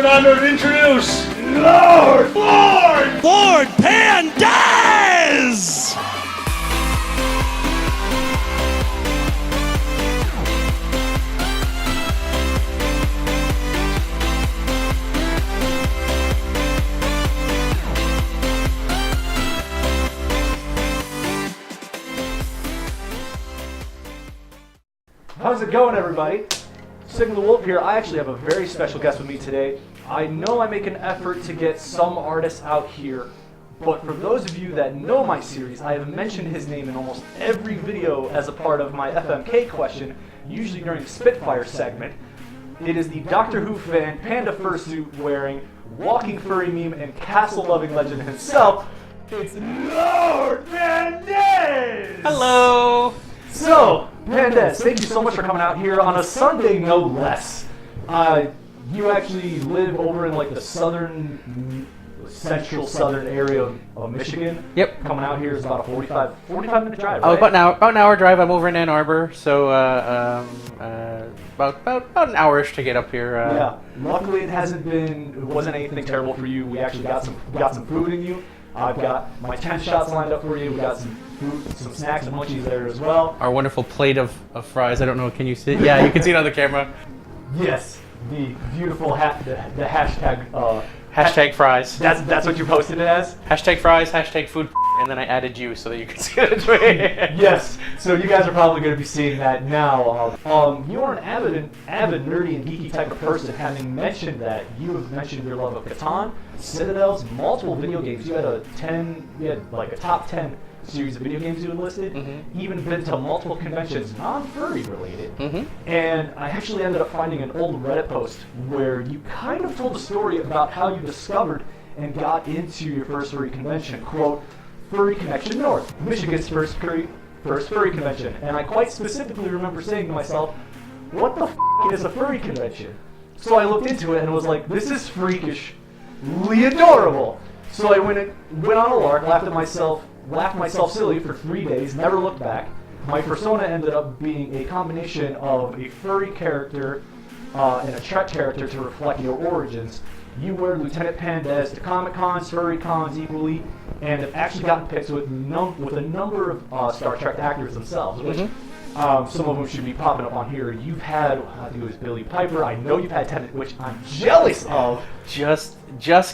an honor to introduce LORD Pandez! How's it going, everybody? TheWolf here. I actually have a very special guest with me today. I know I make an effort to get some artists out here, but for those of you that know my series, I have mentioned his name in almost every video as a part of my FMK question, usually during the Spitfire segment. It is the Doctor Who fan, panda fursuit wearing, walking furry meme, and castle-loving legend himself. It's LORD PANDEZ! Hello! So, Pandez, thank you so much for coming out here on a Sunday, no less. You actually live over in like the central southern area of Michigan. Yep. Coming out here is about a 45 minute drive, Oh, right? about an hour drive. I'm over in Ann Arbor, so about an hour-ish to get up here. Yeah. Luckily, it wasn't anything terrible for you. We actually got some food in you. I've got my 10 shots lined up for you. We got some food, some snacks and munchies there as well. Our wonderful plate of fries. I don't know. Can you see it? Yeah, you can see it on the camera. Yes, the beautiful the hashtag. Hashtag fries. That's what you posted it as? Hashtag fries. Hashtag food. And then I added you so that you can see it. Yes. So you guys are probably going to be seeing that now. You are an avid, nerdy, and geeky type of person. Having mentioned that, you have mentioned your love of Catan, Citadels, multiple video games. You had a top 10 series of video games you had listed. Mm-hmm. Even been to multiple conventions, non-furry related. Mm-hmm. And I actually ended up finding an old Reddit post where you kind of told a story about how you discovered and got into your first furry convention. Quote, Furry Connection North, Michigan's first furry convention. And I quite specifically remember saying to myself, what the f*** is a furry convention? So I looked into it and was like, this is freakishly adorable. So I went on a lark, laughed myself silly for 3 days, never looked back. My persona ended up being a combination of a furry character and a Trek character to reflect your origins. You wear Lieutenant Pandez to Comic Cons, furry cons equally, and have actually gotten pics with a number of Star Trek actors themselves, which some of them should be popping up on here. You've had, I think it was Billy Piper. I know you've had Tennant, which I'm jealous of. Just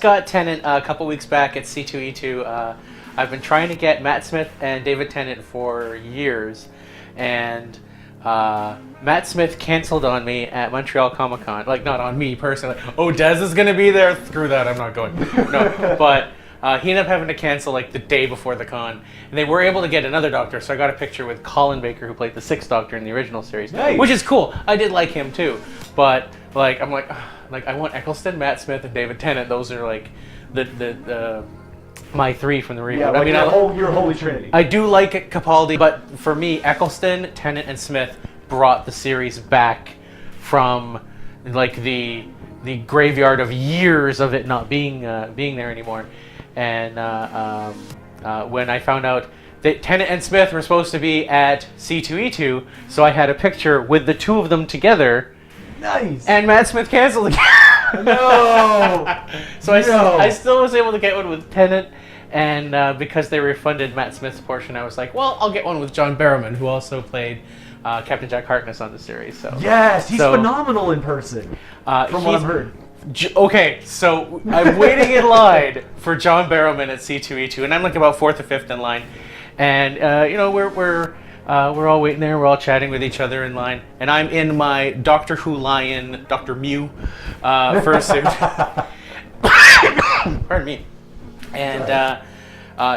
got Tennant a couple weeks back at C2E2. I've been trying to get Matt Smith and David Tennant for years, and Matt Smith canceled on me at Montreal Comic Con. Like, not on me personally. Oh, Dez is going to be there? Screw that, I'm not going. No, but he ended up having to cancel like the day before the con. And they were able to get another Doctor, so I got a picture with Colin Baker, who played the Sixth Doctor in the original series. Nice. Which is cool. I did like him too. But, like, I'm like I want Eccleston, Matt Smith, and David Tennant. Those are like the my three from the reboot. Yeah, like your holy trinity. I do like Capaldi, but for me, Eccleston, Tennant, and Smith brought the series back from like the graveyard of years of it not being there anymore. And when I found out that Tennant and Smith were supposed to be at C2E2, so I had a picture with the two of them together. Nice. And Matt Smith canceled again. No. So I still was able to get one with Tennant, and because they refunded Matt Smith's portion, I was like, well, I'll get one with John Barrowman, who also played Captain Jack Harkness on the series. So yes, he's phenomenal in person, from what I've heard. Okay, so I'm waiting in line for John Barrowman at C2E2, and I'm like about 4th or 5th in line, and we're all waiting there. We're all chatting with each other in line, and I'm in my Doctor Who Lion, Dr. Mew fursuit. Pardon me. And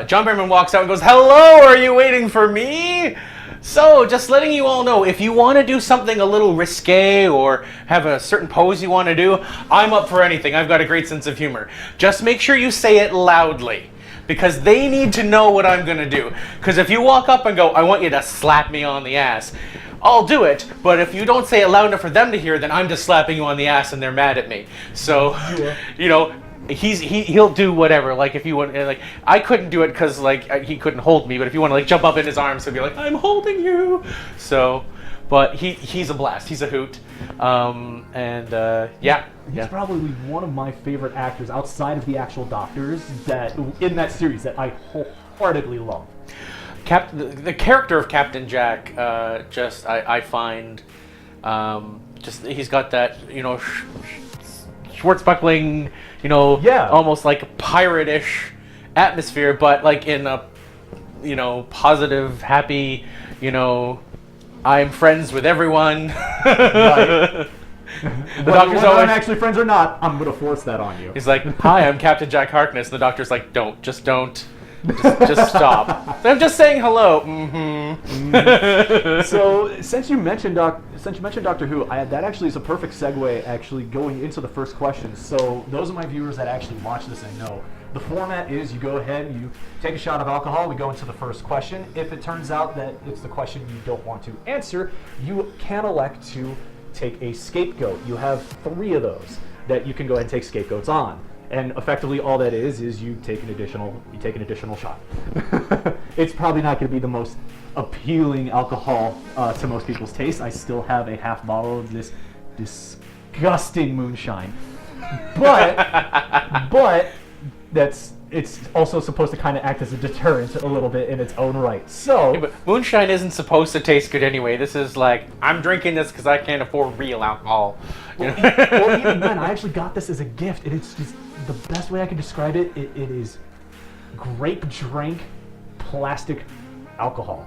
John Barrowman walks out and goes, "Hello, are you waiting for me?" So, just letting you all know, if you want to do something a little risque or have a certain pose you want to do, I'm up for anything. I've got a great sense of humor. Just make sure you say it loudly, because they need to know what I'm going to do. Because if you walk up and go, "I want you to slap me on the ass," I'll do it, but if you don't say it loud enough for them to hear, then I'm just slapping you on the ass and they're mad at me. So, yeah. He'll do whatever. Like, if you want, like, I couldn't do it because he couldn't hold me. But if you want to jump up in his arms, he'll be like, "I'm holding you." So, but he's a blast. He's a hoot. Yeah. He's probably one of my favorite actors outside of the actual doctors that in that series that I wholeheartedly love. The character of Captain Jack, I find, he's got that, Schwartzbuckling, almost like pirate-ish atmosphere, but like in a, positive, happy, I'm friends with everyone. Right. The doctor's whether always I'm actually friends or not, I'm gonna force that on you. He's like, "Hi, I'm Captain Jack Harkness." And the doctor's like, "Don't, just don't, just stop." I'm just saying hello. Mm-hmm. So since you mentioned Doctor Who, that actually is a perfect segue. Actually, going into the first question. So those of my viewers that actually watch this and know. The format is you go ahead, you take a shot of alcohol, we go into the first question. If it turns out that it's the question you don't want to answer, you can elect to take a scapegoat. You have 3 of those that you can go ahead and take scapegoats on. And effectively all that is you take an additional shot. It's probably not going to be the most appealing alcohol to most people's taste. I still have a half bottle of this disgusting moonshine. But it's also supposed to kind of act as a deterrent a little bit in its own right. So, yeah, but moonshine isn't supposed to taste good anyway. This is like, I'm drinking this because I can't afford real alcohol. Well, even then, I actually got this as a gift, and it's just the best way I can describe it. It is grape drink plastic alcohol.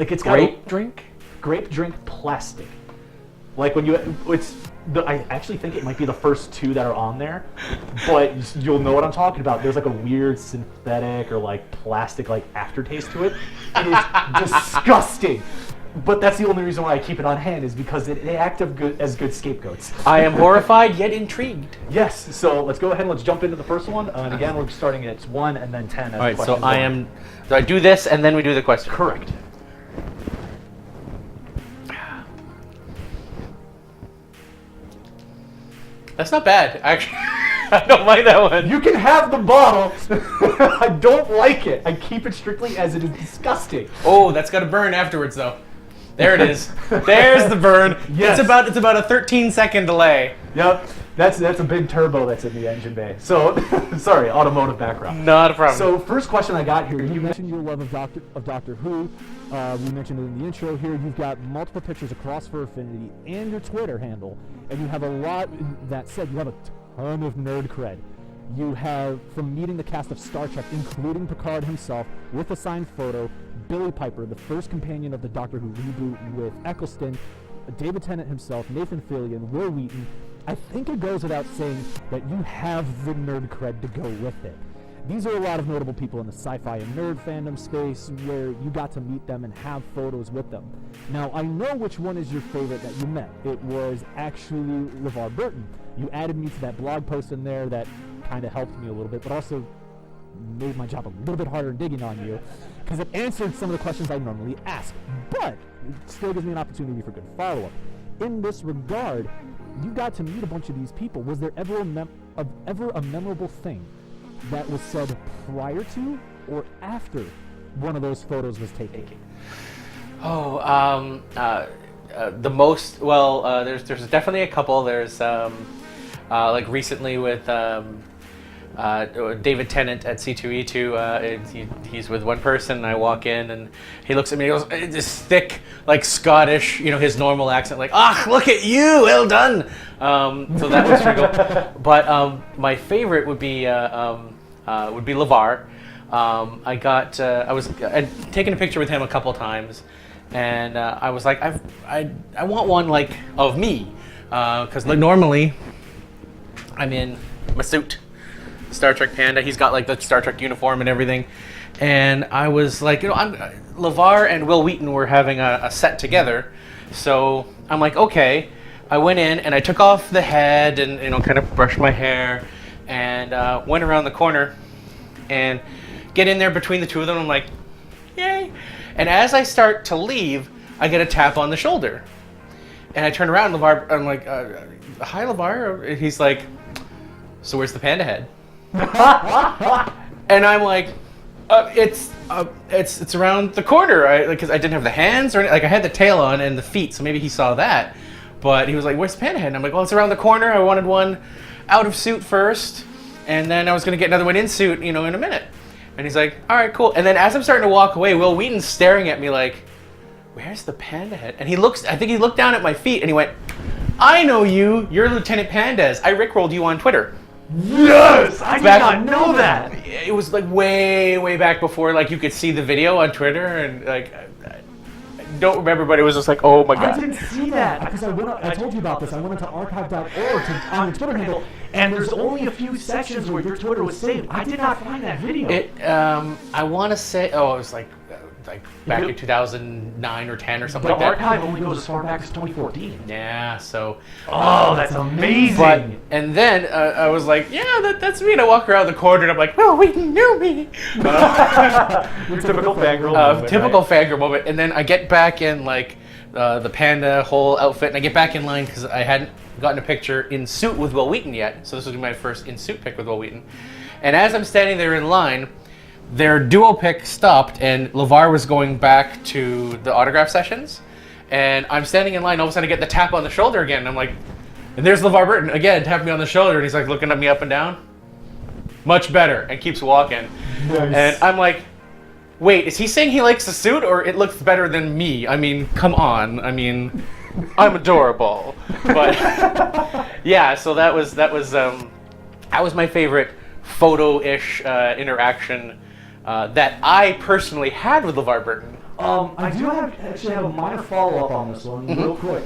Like it's got grape drink plastic. Like when I actually think it might be the first 2 that are on there, but you'll know what I'm talking about. There's like a weird synthetic or like plastic like aftertaste to it. It is disgusting. But that's the only reason why I keep it on hand is because they act as good scapegoats. I am horrified yet intrigued. Yes, so let's go ahead and let's jump into the first one. And again, we're starting at 1 and then 10 as All right, the so questions go. So I do this and then we do the question. Correct. That's not bad, actually. I don't mind that one. You can have the bottle. I don't like it. I keep it strictly as it is disgusting. Oh, that's got to burn afterwards, though. There it is. There's the burn. Yes. It's about a 13-second delay. Yep. That's a big turbo that's in the engine bay. So, sorry, automotive background. Not a problem. So, first question I got here. You mentioned your love of Doctor Who. We mentioned it in the intro here. You've got multiple pictures across for Affinity and your Twitter handle. And you have a lot, that said, you have a ton of nerd cred. You have, from meeting the cast of Star Trek, including Picard himself, with a signed photo, Billy Piper, the first companion of the Doctor Who reboot with Eccleston, David Tennant himself, Nathan Fillion, Will Wheaton. I think it goes without saying that you have the nerd cred to go with it. These are a lot of notable people in the sci-fi and nerd fandom space where you got to meet them and have photos with them. Now, I know which one is your favorite that you met. It was actually LeVar Burton. You added me to that blog post in there that kind of helped me a little bit, but also made my job a little bit harder in digging on you because it answered some of the questions I normally ask, but it still gives me an opportunity for good follow-up. In this regard, you got to meet a bunch of these people. Was there ever a memorable thing that was said prior to or after one of those photos was taken? The most, there's definitely a couple. There's like recently with David Tennant at C2E2. He's with one person, and I walk in, and he looks at me and goes, this thick, like Scottish, his normal accent, like, look at you, well done. So that was pretty cool. But my favorite would be LeVar. I'd taken a picture with him a couple times, and I was like, I want one like of me, because like normally I'm in my suit, Star Trek Panda. He's got like the Star Trek uniform and everything, and I was like, LeVar and Will Wheaton were having a set together, so I'm like, okay. I went in and I took off the head and kind of brushed my hair, and went around the corner and get in there between the two of them. I'm like, yay. And as I start to leave, I get a tap on the shoulder. And I turn around, LeVar, I'm like, hi, LeVar. And he's like, so where's the panda head? And I'm like, it's around the corner. Because I didn't have the hands or anything. Like I had the tail on and the feet, so maybe he saw that. But he was like, "Where's Panda Head?" And I'm like, "Well, it's around the corner. I wanted one out of suit first, and then I was gonna get another one in suit, in a minute." And he's like, "All right, cool." And then as I'm starting to walk away, Will Wheaton's staring at me like, "Where's the Panda Head?" And I think he looked down at my feet and he went, "I know you. You're Lieutenant Pandez. I rickrolled you on Twitter." Yes! I did not know that! It was like way, way back before like you could see the video on Twitter, and like I don't remember, but it was just like, oh my god. I didn't see that because I told you about this. I went into archive.org on your Twitter handle, and there's only a few sections where your Twitter was saved. I did not find that video. I want to say, it was like back in 2009 or 10 or something the like that. The archive only goes as far back as 2014. Yeah, so... Oh, that's amazing! And then I was like, yeah, that's me. And I walk around the corner and I'm like, well, we knew me. Your typical fangirl moment, typical fangirl moment. And then I get back in like the panda whole outfit, and I get back in line because I hadn't gotten a picture in suit with Will Wheaton yet. So this was my first in suit pic with Will Wheaton. And as I'm standing there in line, their duo pick stopped, and LeVar was going back to the autograph sessions, and I'm standing in line. All of a sudden, I get the tap on the shoulder again. And I'm like, and there's LeVar Burton again, tapping me on the shoulder, and he's like looking at me up and down. Much better, and keeps walking. Nice. And I'm like, wait, is he saying he likes the suit, or it looks better than me? I mean, come on. I mean, I'm adorable, but yeah. So that was my favorite photo-ish interaction that I personally had with LeVar Burton. I do actually have a minor follow-up on this one, real quick.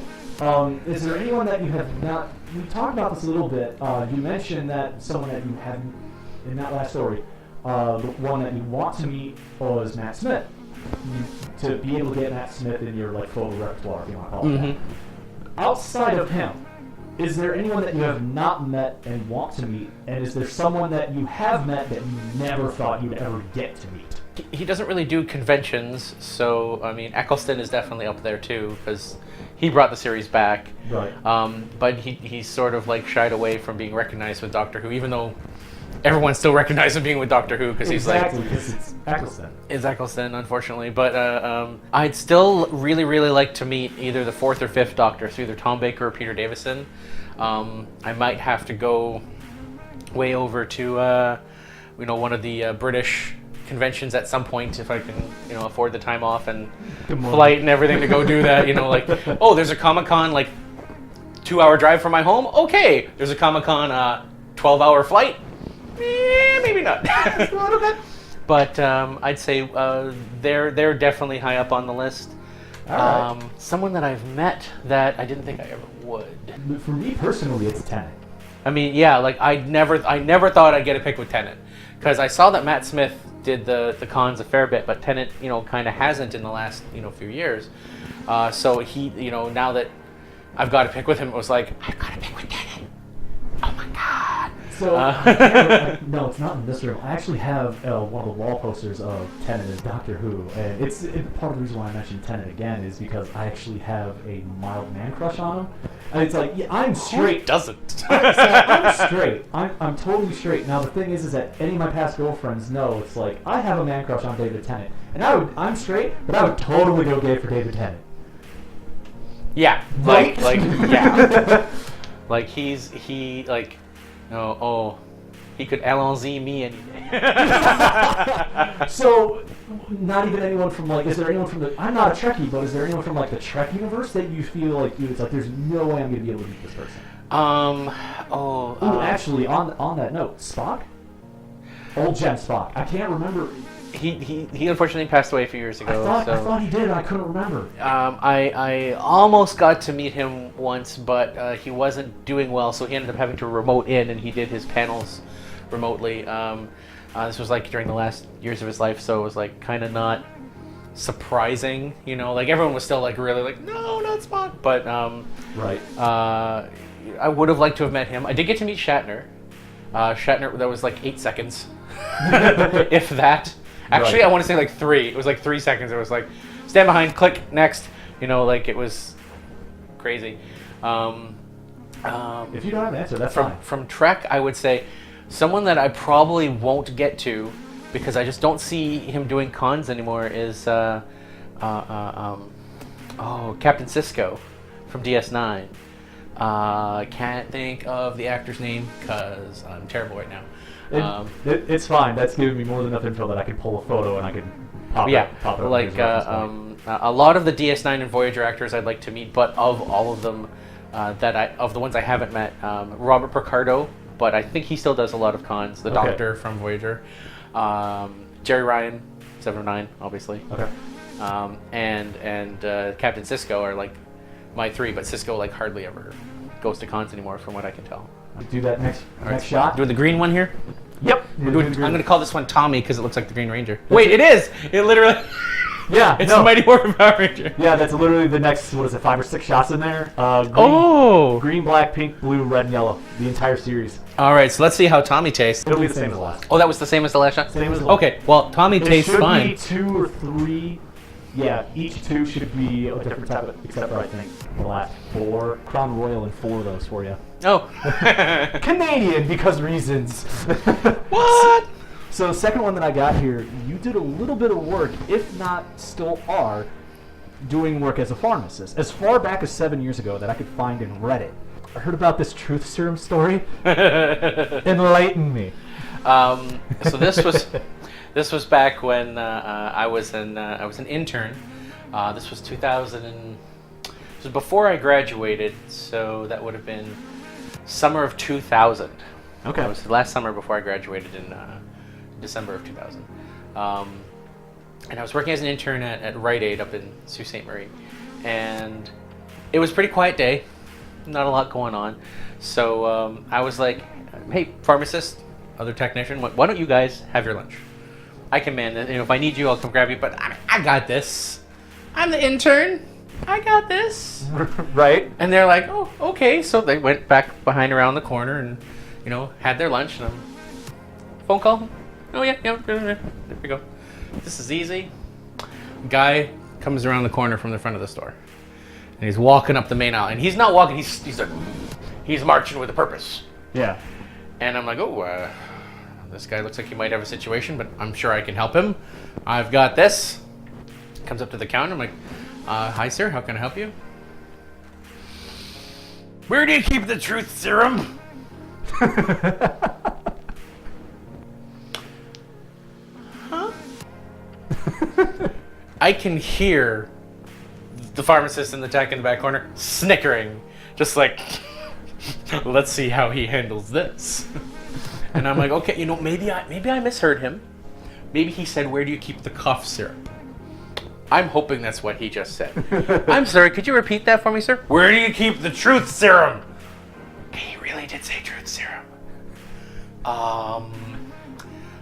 Is there anyone that you have not... We talked about this a little bit. You mentioned that someone that you had in that last story, the one that you want to meet was Matt Smith. To be able to get Matt Smith in your photo repertoire, if you want to call it that. Outside of him, is there anyone that you have not met and want to meet? And is there someone that you have met that you never thought you'd ever get to meet? He doesn't really do conventions, so I mean, Eccleston is definitely up there too, because he brought the series back. Right. But he's sort of like shied away from being recognized with Doctor Who, even though everyone still recognizes him being with Doctor Who, because he's like... Exactly, because it's Eccleston. It's Eccleston, unfortunately. But I'd still really, really like to meet either the 4th or 5th Doctor, so either Tom Baker or Peter Davison. I might have to go way over to one of the British conventions at some point if I can afford the time off and flight and everything to go do that. Oh, there's a Comic-Con 2-hour drive from my home. Okay, there's a Comic-Con 12-hour flight. Maybe not. A little bit. But I'd say they're definitely high up on the list. All right. Someone that I've met that I didn't think I ever would. For me personally, it's Tennant. I mean, yeah, I never thought I'd get a pick with Tennant, because I saw that Matt Smith did the cons a fair bit, but Tennant, kind of hasn't in the last few years. So he, now that I've got a pick with him, it was like, I've got a pick with Tennant. Oh my god. So, no, it's not in this room. I actually have one of the wall posters of Tennant as Doctor Who, and it's part of the reason why I mentioned Tennant again is because I actually have a mild man crush on him. And it's like, yeah, I'm straight. Who doesn't? I'm straight. I'm totally straight. Now the thing is that any of my past girlfriends know it's like I have a man crush on David Tennant, and I'm straight, but I would totally go gay for David Tennant. Yeah, Right? yeah, he could allons-y me any day. So, not even anyone from is there anyone from the? I'm not a Trekkie, but is there anyone from the Trek universe that you feel like it's like there's no way I'm gonna be able to meet this person? Actually, on that note, Spock, old Gem Spock. I can't remember. He unfortunately passed away a few years ago. I thought he did. I couldn't remember. I almost got to meet him once, but he wasn't doing well, so he ended up having to remote in, and he did his panels remotely. This was during the last years of his life, so it was kind of not surprising, everyone was still really no, not Spock, but right. I would have liked to have met him. I did get to meet Shatner. Shatner, that was 8 seconds, if that. Actually, right. I want to say 3. It was 3 seconds. It was stand behind, click, next. It was crazy. If you don't have an answer, that's fine. From Trek, I would say someone that I probably won't get to because I just don't see him doing cons anymore is Captain Sisko from DS9. I can't think of the actor's name because I'm terrible right now. It's fine. That's giving me more than enough info that I can pull a photo and I can pop it up. Like a lot of the DS9 and Voyager actors I'd like to meet, but of all of them, of the ones I haven't met, Robert Picardo, but I think he still does a lot of cons. The Doctor from Voyager, Jerry Ryan, 709, obviously. Okay. And Captain Sisko are like my three, but Sisko like hardly ever goes to cons anymore, from what I can tell. Do that next shot. Doing the green one here. Yep. I'm going to call this one Tommy because it looks like the Green Ranger. Wait, it is. It literally. Yeah, it's the Mighty Morphin Power Ranger. Yeah, that's literally the next, 5 or 6 shots in there. Green, black, pink, blue, red, and yellow. The entire series. All right, so let's see how Tommy tastes. It'll be the same as the last. Oh, that was the same as the last shot? Same as the last. Okay, well, Tommy tastes fine. It should be 2 or 3. Yeah, each 2 should be a different type of, except for I think the last 4. Crown Royal and 4 of those for you. Oh. Canadian, because reasons. What? So the second one that I got here, you did a little bit of work, if not still are, doing work as a pharmacist. As far back as 7 years ago that I could find in Reddit. I heard about this truth serum story. Enlighten me. So this was back when I was an intern. This was 2000 and this was before I graduated, so that would have been summer of 2000. Okay. It was the last summer before I graduated in December of 2000. And I was working as an intern at Rite Aid up in Sault Ste. Marie, and it was a pretty quiet day, not a lot going on. So I was like, "Hey, pharmacist, other technician, why don't you guys have your lunch? I can man it. If I need you, I'll come grab you. But I got this. I'm the intern. I got this." Right. And they're like, "Oh, okay." So they went back behind around the corner and, had their lunch. And phone call. Oh yeah, there we go. This is easy. Guy comes around the corner from the front of the store, and he's walking up the main aisle. And he's not walking. He's like, he's marching with a purpose. Yeah. And I'm like, oh, this guy looks like he might have a situation, but I'm sure I can help him. I've got this. Comes up to the counter. I'm like, hi sir, how can I help you? Where do you keep the truth serum? Huh? I can hear the pharmacist and the tech in the back corner snickering, just like, let's see how he handles this. And I'm like, okay, maybe I misheard him. Maybe he said, where do you keep the cough syrup? I'm hoping that's what he just said. I'm sorry, could you repeat that for me, sir? Where do you keep the truth serum? He really did say truth serum.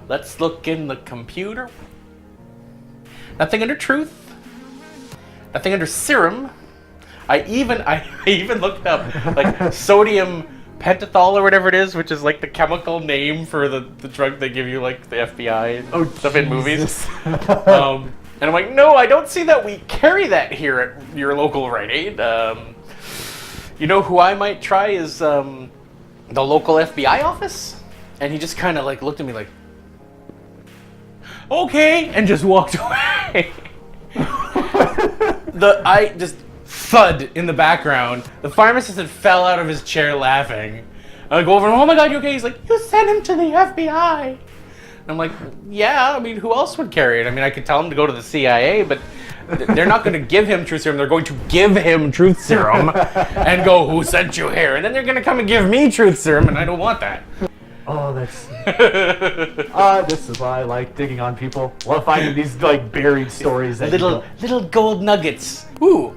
Let's look in the computer. Nothing under truth. Nothing under serum. I even looked up like sodium pentothal or whatever it is, which is like the chemical name for the drug they give you like the FBI and stuff in movies. And I'm like, no, I don't see that we carry that here at your local Rite Aid. You know who I might try is the local FBI office? And he just kind of like looked at me like, okay, and just walked away. I just thud in the background. The pharmacist had fell out of his chair laughing. I go over and, oh my God, you okay? He's like, you sent him to the FBI. I'm like, yeah, I mean, who else would carry it? I mean, I could tell him to go to the CIA, but they're not going to give him truth serum. They're going to give him truth serum and go, who sent you here? And then they're going to come and give me truth serum, and I don't want that. Oh, that's... this is why I like digging on people. Love finding these, like, buried stories. That little gold nuggets. Ooh.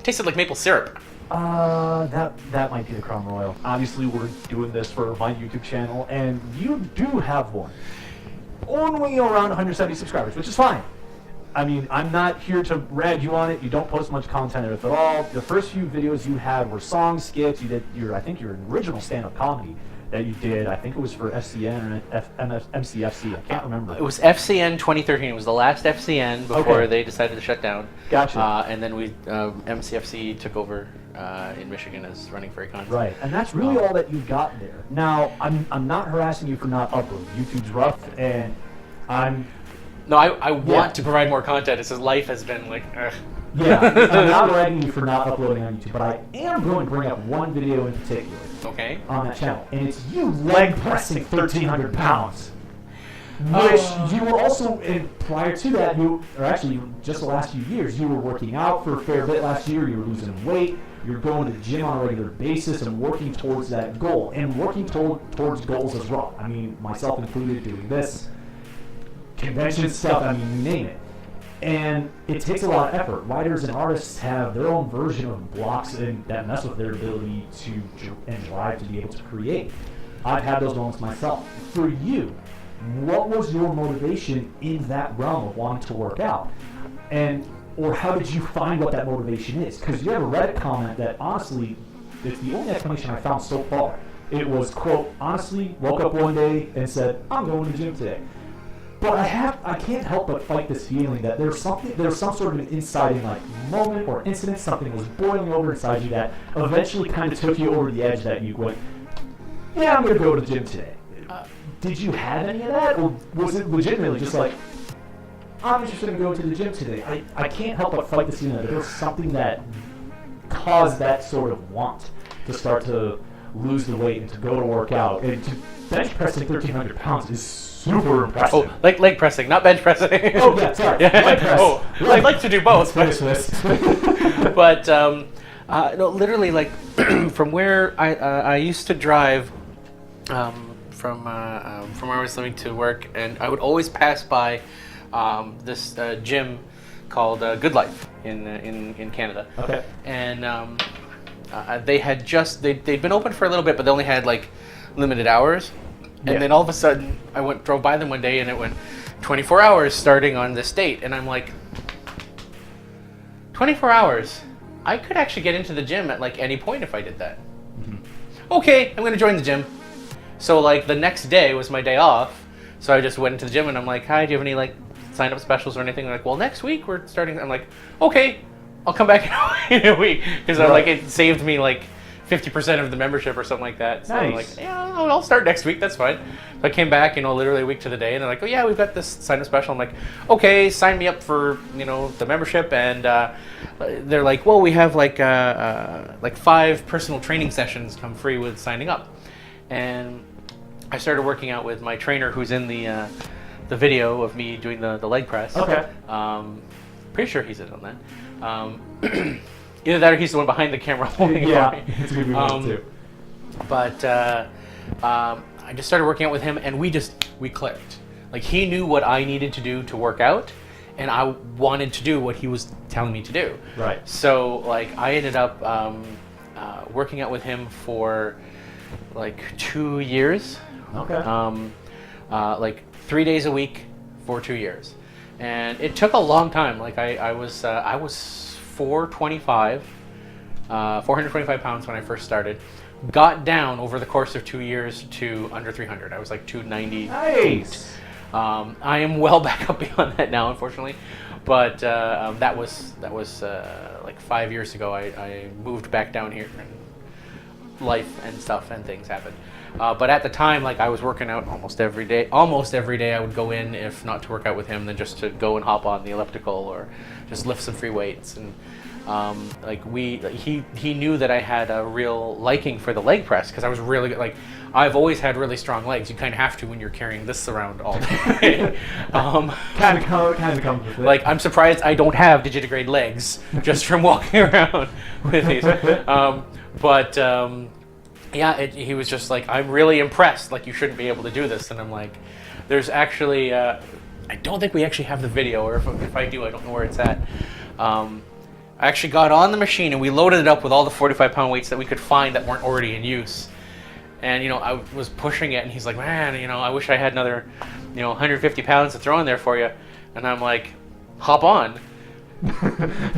Tasted like maple syrup. That might be the Crown Royal. Obviously, we're doing this for my YouTube channel, and you do have one. Only around 170 subscribers, which is fine. I mean, I'm not here to rag you on it. You don't post much content at all. The first few videos you had were song skits. You did I think your original stand-up comedy that you did. I think it was for FCN or MCFC. I can't remember. It was FCN 2013. It was the last FCN before they decided to shut down. Gotcha. And then MCFC took over in Michigan as running Furry Con. Right, and that's really all that you've got there. Now, I'm not harassing you for not uploading. YouTube's rough, and I'm... No, I want to provide more content. It's just life has been like, ugh. Yeah, I'm not ragging you for not uploading on YouTube, but I am going to bring up one video in particular. Okay. On that channel, and it's you leg pressing 1,300 pounds. Which you were also, and prior to that, just the last few years, you were working out for a fair bit last year, you were losing weight, you were going to the gym on a regular basis and working towards that goal, and working towards goals as well. I mean, myself included, doing this, convention stuff, I mean, you name it. And it takes a lot of effort. Writers and artists have their own version of blocks and that mess with their ability to and drive to be able to create. I've had those moments myself. For you, what was your motivation in that realm of wanting to work out? Or how did you find what that motivation is? Because you have a Reddit comment that honestly, it's the only explanation I found so far. It was, quote, honestly, woke up one day and said, I'm going to the gym today. But I can't help but fight this feeling that there's some sort of an inciting like moment or incident, something was boiling over inside you that eventually kind of took you over the edge that you went, yeah, I'm going to go to the gym today. Did you have any of that, or was it legitimately just like, I'm just going to go to the gym today? I can't help but fight this feeling that there's something that caused that sort of want to start to lose the weight and to go to work out. And to bench pressing 1,300 pounds is super impressive. Oh, like leg pressing, not bench pressing. Oh, yeah, sorry. Yeah. Leg press. Oh, I'd like to do both. Let's finish this. But no, literally, like from where I used to drive from where I was living to work, and I would always pass by this gym called Good Life in Canada. Okay. And they'd been open for a little bit, but they only had like limited hours. And then all of a sudden, I drove by them one day, and it went 24 hours starting on this date. And I'm like, 24 hours? I could actually get into the gym at like any point if I did that. Mm-hmm. Okay, I'm going to join the gym. So like the next day was my day off. So I just went into the gym, and I'm like, hi, do you have any like sign-up specials or anything? They're like, well, next week we're starting. I'm like, okay, I'll come back in a week. Because I'm like, it saved me like 50% of the membership or something like that. So I'm like, yeah, I'll start next week. That's fine. So I came back, literally a week to the day, and they're like, oh yeah, we've got this sign-up special. I'm like, okay, sign me up for, the membership. And they're like, well, we have like 5 personal training sessions come free with signing up. And I started working out with my trainer, who's in the video of me doing the leg press. Okay. Pretty sure he's in on that. Either that or he's the one behind the camera holding it for me. It's a good one too. But I just started working out with him, and we clicked. Like, he knew what I needed to do to work out, and I wanted to do what he was telling me to do. Right. So, like, I ended up working out with him for like 2 years. Okay. Like 3 days a week for 2 years, and it took a long time. Like I was 425 pounds when I first started. Got down over the course of 2 years to under 300. I was like 290. Nice. I am well back up beyond that now, unfortunately. But that was like 5 years ago. I moved back down here, and life and stuff and things happened. But at the time, like, I was working out almost every day. Almost every day I would go in, if not to work out with him, then just to go and hop on the elliptical or just lift some free weights. And he knew that I had a real liking for the leg press, because I was really good. Like, I've always had really strong legs. You kind of have to when you're carrying this around all day. Kind of comes with it. Like, I'm surprised I don't have digitigrade legs just from walking around with these. Yeah, he was just like, I'm really impressed. Like, you shouldn't be able to do this. And I'm like, there's actually, I don't think we actually have the video, or if I do, I don't know where it's at. I actually got on the machine, and we loaded it up with all the 45-pound weights that we could find that weren't already in use. And, I was pushing it, and he's like, man, I wish I had another, 150 pounds to throw in there for you. And I'm like, hop on.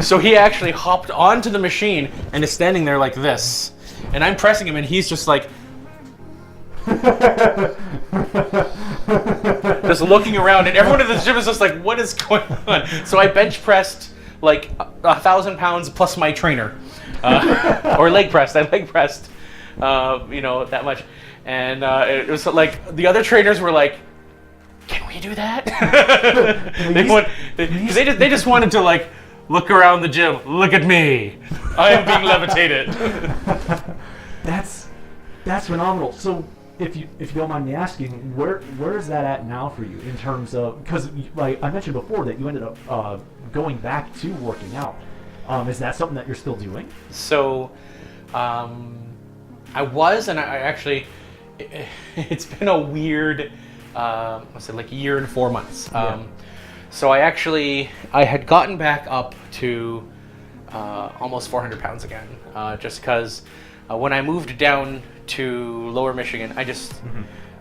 So he actually hopped onto the machine and is standing there like this. And I'm pressing him, and he's just like, just looking around, and everyone in the gym is just like, what is going on? So I bench pressed like 1,000 pounds plus my trainer, or leg pressed. I leg pressed, that much. And it was like, the other trainers were like, can we do that? They just wanted to like look around the gym. Look at me. I am being levitated. That's phenomenal. So if you don't mind me asking, where is that at now for you in terms of, because like I mentioned before that you ended up going back to working out. Is that something that you're still doing? So I was, and I actually, it's been a weird, what's it, like a year and 4 months. So I had gotten back up to almost 400 pounds again, just because when I moved down to Lower Michigan,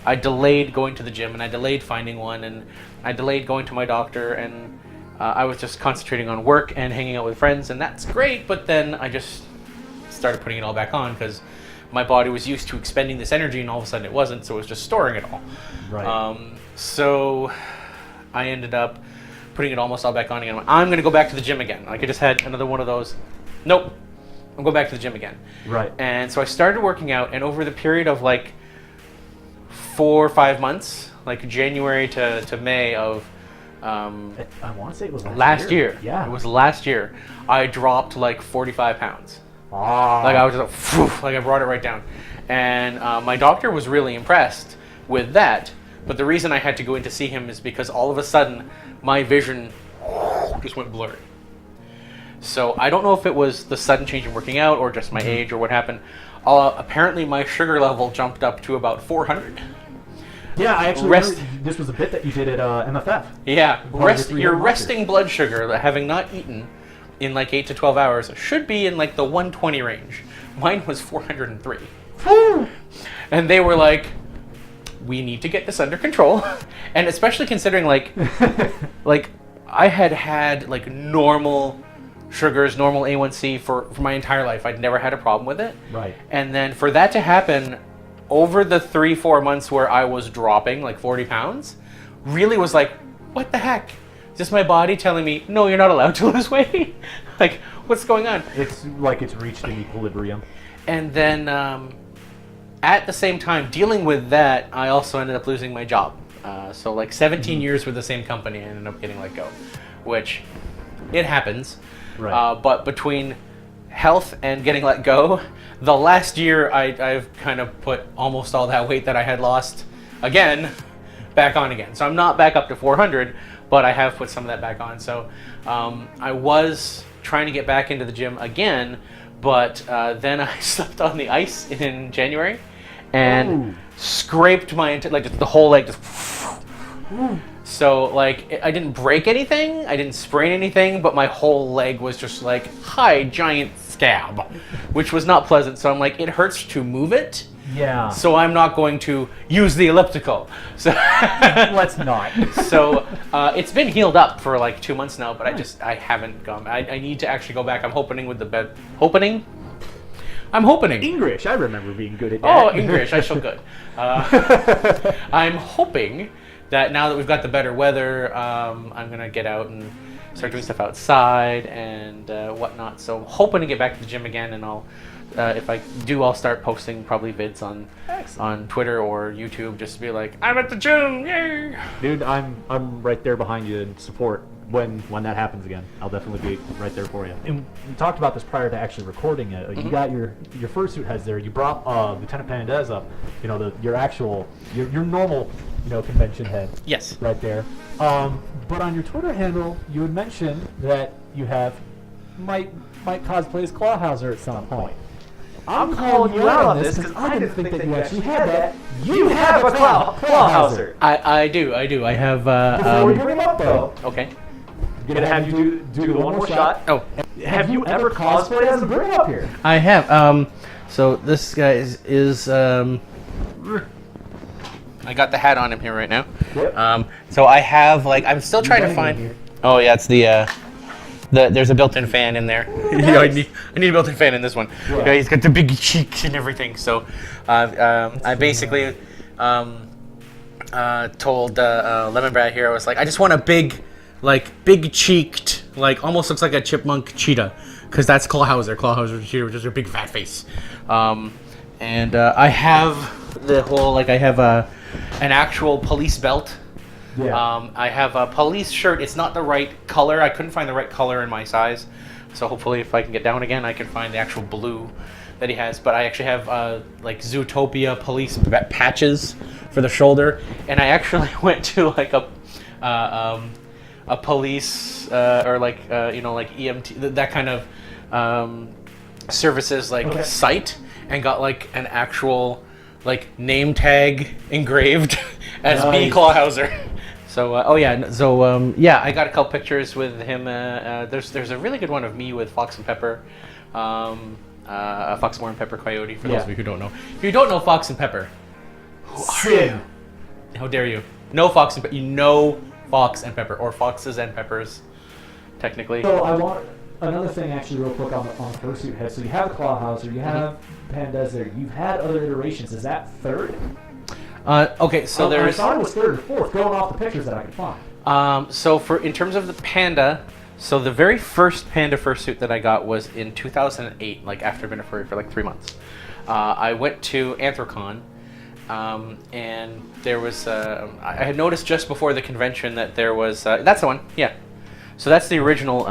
I delayed going to the gym, and I delayed finding one, and I delayed going to my doctor, and I was just concentrating on work and hanging out with friends, and that's great, but then I just started putting it all back on because my body was used to expending this energy, and all of a sudden it wasn't, so it was just storing it all. Right. So I ended up putting it almost all back on again. I'm going to go back to the gym again. Like I just had another one of those. Nope. I'm going back to the gym again. Right. And so I started working out, and over the period of like 4 or 5 months, like January to May of I want to say it was last year. Yeah. It was last year. I dropped like 45 pounds. Ah. Like I was just like I brought it right down. And my doctor was really impressed with that. But the reason I had to go in to see him is because all of a sudden my vision just went blurry. So I don't know if it was the sudden change in working out or just my age or what happened. Apparently my sugar level jumped up to about 400. Yeah, I actually heard this was a bit that you did at MFF. Yeah, your resting blood sugar, having not eaten in like 8 to 12 hours, should be in like the 120 range. Mine was 403. And they were like, we need to get this under control. And especially considering like I had like normal sugars, normal A1C for my entire life. I'd never had a problem with it. Right. And then for that to happen over the 3-4 months where I was dropping like 40 pounds, really was like, what the heck? Is this my body telling me, no, you're not allowed to lose weight? Like, what's going on? It's like it's reached an equilibrium. And then at the same time, dealing with that, I also ended up losing my job. So like 17 years with the same company, I ended up getting let go, which it happens. Right. But between health and getting let go, the last year I've kind of put almost all that weight that I had lost again back on again. So I'm not back up to 400, but I have put some of that back on. So I was trying to get back into the gym again, but then I slept on the ice in January and scraped my like just the whole leg just. So like I didn't break anything, I didn't sprain anything, but my whole leg was just like giant scab, which was not pleasant. So I'm like, it hurts to move it. Yeah. So I'm not going to use the elliptical. So let's not. So it's been healed up for like 2 months now, but I haven't gone. I need to actually go back. I'm hoping with the bed. I'm hoping. English. I remember being good at that. Oh, English. I shall good. I'm hoping that now that we've got the better weather, I'm going to get out and start doing stuff outside and whatnot. So hoping to get back to the gym again, and I'll, if I do, I'll start posting probably vids on Twitter or YouTube, just to be like, I'm at the gym, yay! Dude, I'm right there behind you in support when that happens again. I'll definitely be right there for you. And we talked about this prior to actually recording it. You got your fursuit heads there. You brought Lieutenant Pandez up. You know, your normal convention head. Yes. Right there. But on your Twitter handle, you had mentioned that you might cosplay as Clawhauser at some point. I'm calling you out on this because I didn't think that you actually had that. You have a Clawhauser. I do. I have. Before we bring him up, though. Okay. I'm gonna have you do the one more shot. Oh. Have you ever cosplayed as a bring up here? I have. So this guy is I got the hat on him here right now. Yep. So I have I'm still trying to find. Oh yeah, it's there's a built-in fan in there. I need a built-in fan in this one. Yeah. He's got the big cheeks and everything. So I basically told Lemon Brat here, I was like, I just want a big cheeked, almost looks like a chipmunk cheetah, because that's Clawhauser. Clawhauser cheetah, which is a big fat face. And I have the whole I have an actual police belt. Yeah. I have a police shirt. It's not the right color. I couldn't find the right color in my size. So hopefully if I can get down again, I can find the actual blue that he has. But I actually have like Zootopia police patches for the shoulder. And I actually went to like a police or like, you know, like EMT, that kind of services like site, and got like an actual like name tag engraved as B. Clawhauser. So yeah, I got a couple pictures with him. There's a really good one of me with Fox and Pepper, Foxmore and Pepper Coyote. For those of you who don't know, if you don't know Fox and Pepper, who are you? How dare you? No Fox and Pepper. You know Fox and Pepper, or Foxes and Peppers, technically. So I want another thing actually real quick on the fursuit head. So you have Clawhauser, you have Pandez there. You've had other iterations. Is that third? Okay, so I thought it was third or fourth, going off the pictures that I could find. So in terms of the panda, so the very first panda fursuit that I got was in 2008, like after I've been a furry for like 3 months. I went to Anthrocon, and there was I had noticed just before the convention that there was that's the one, yeah. So that's the original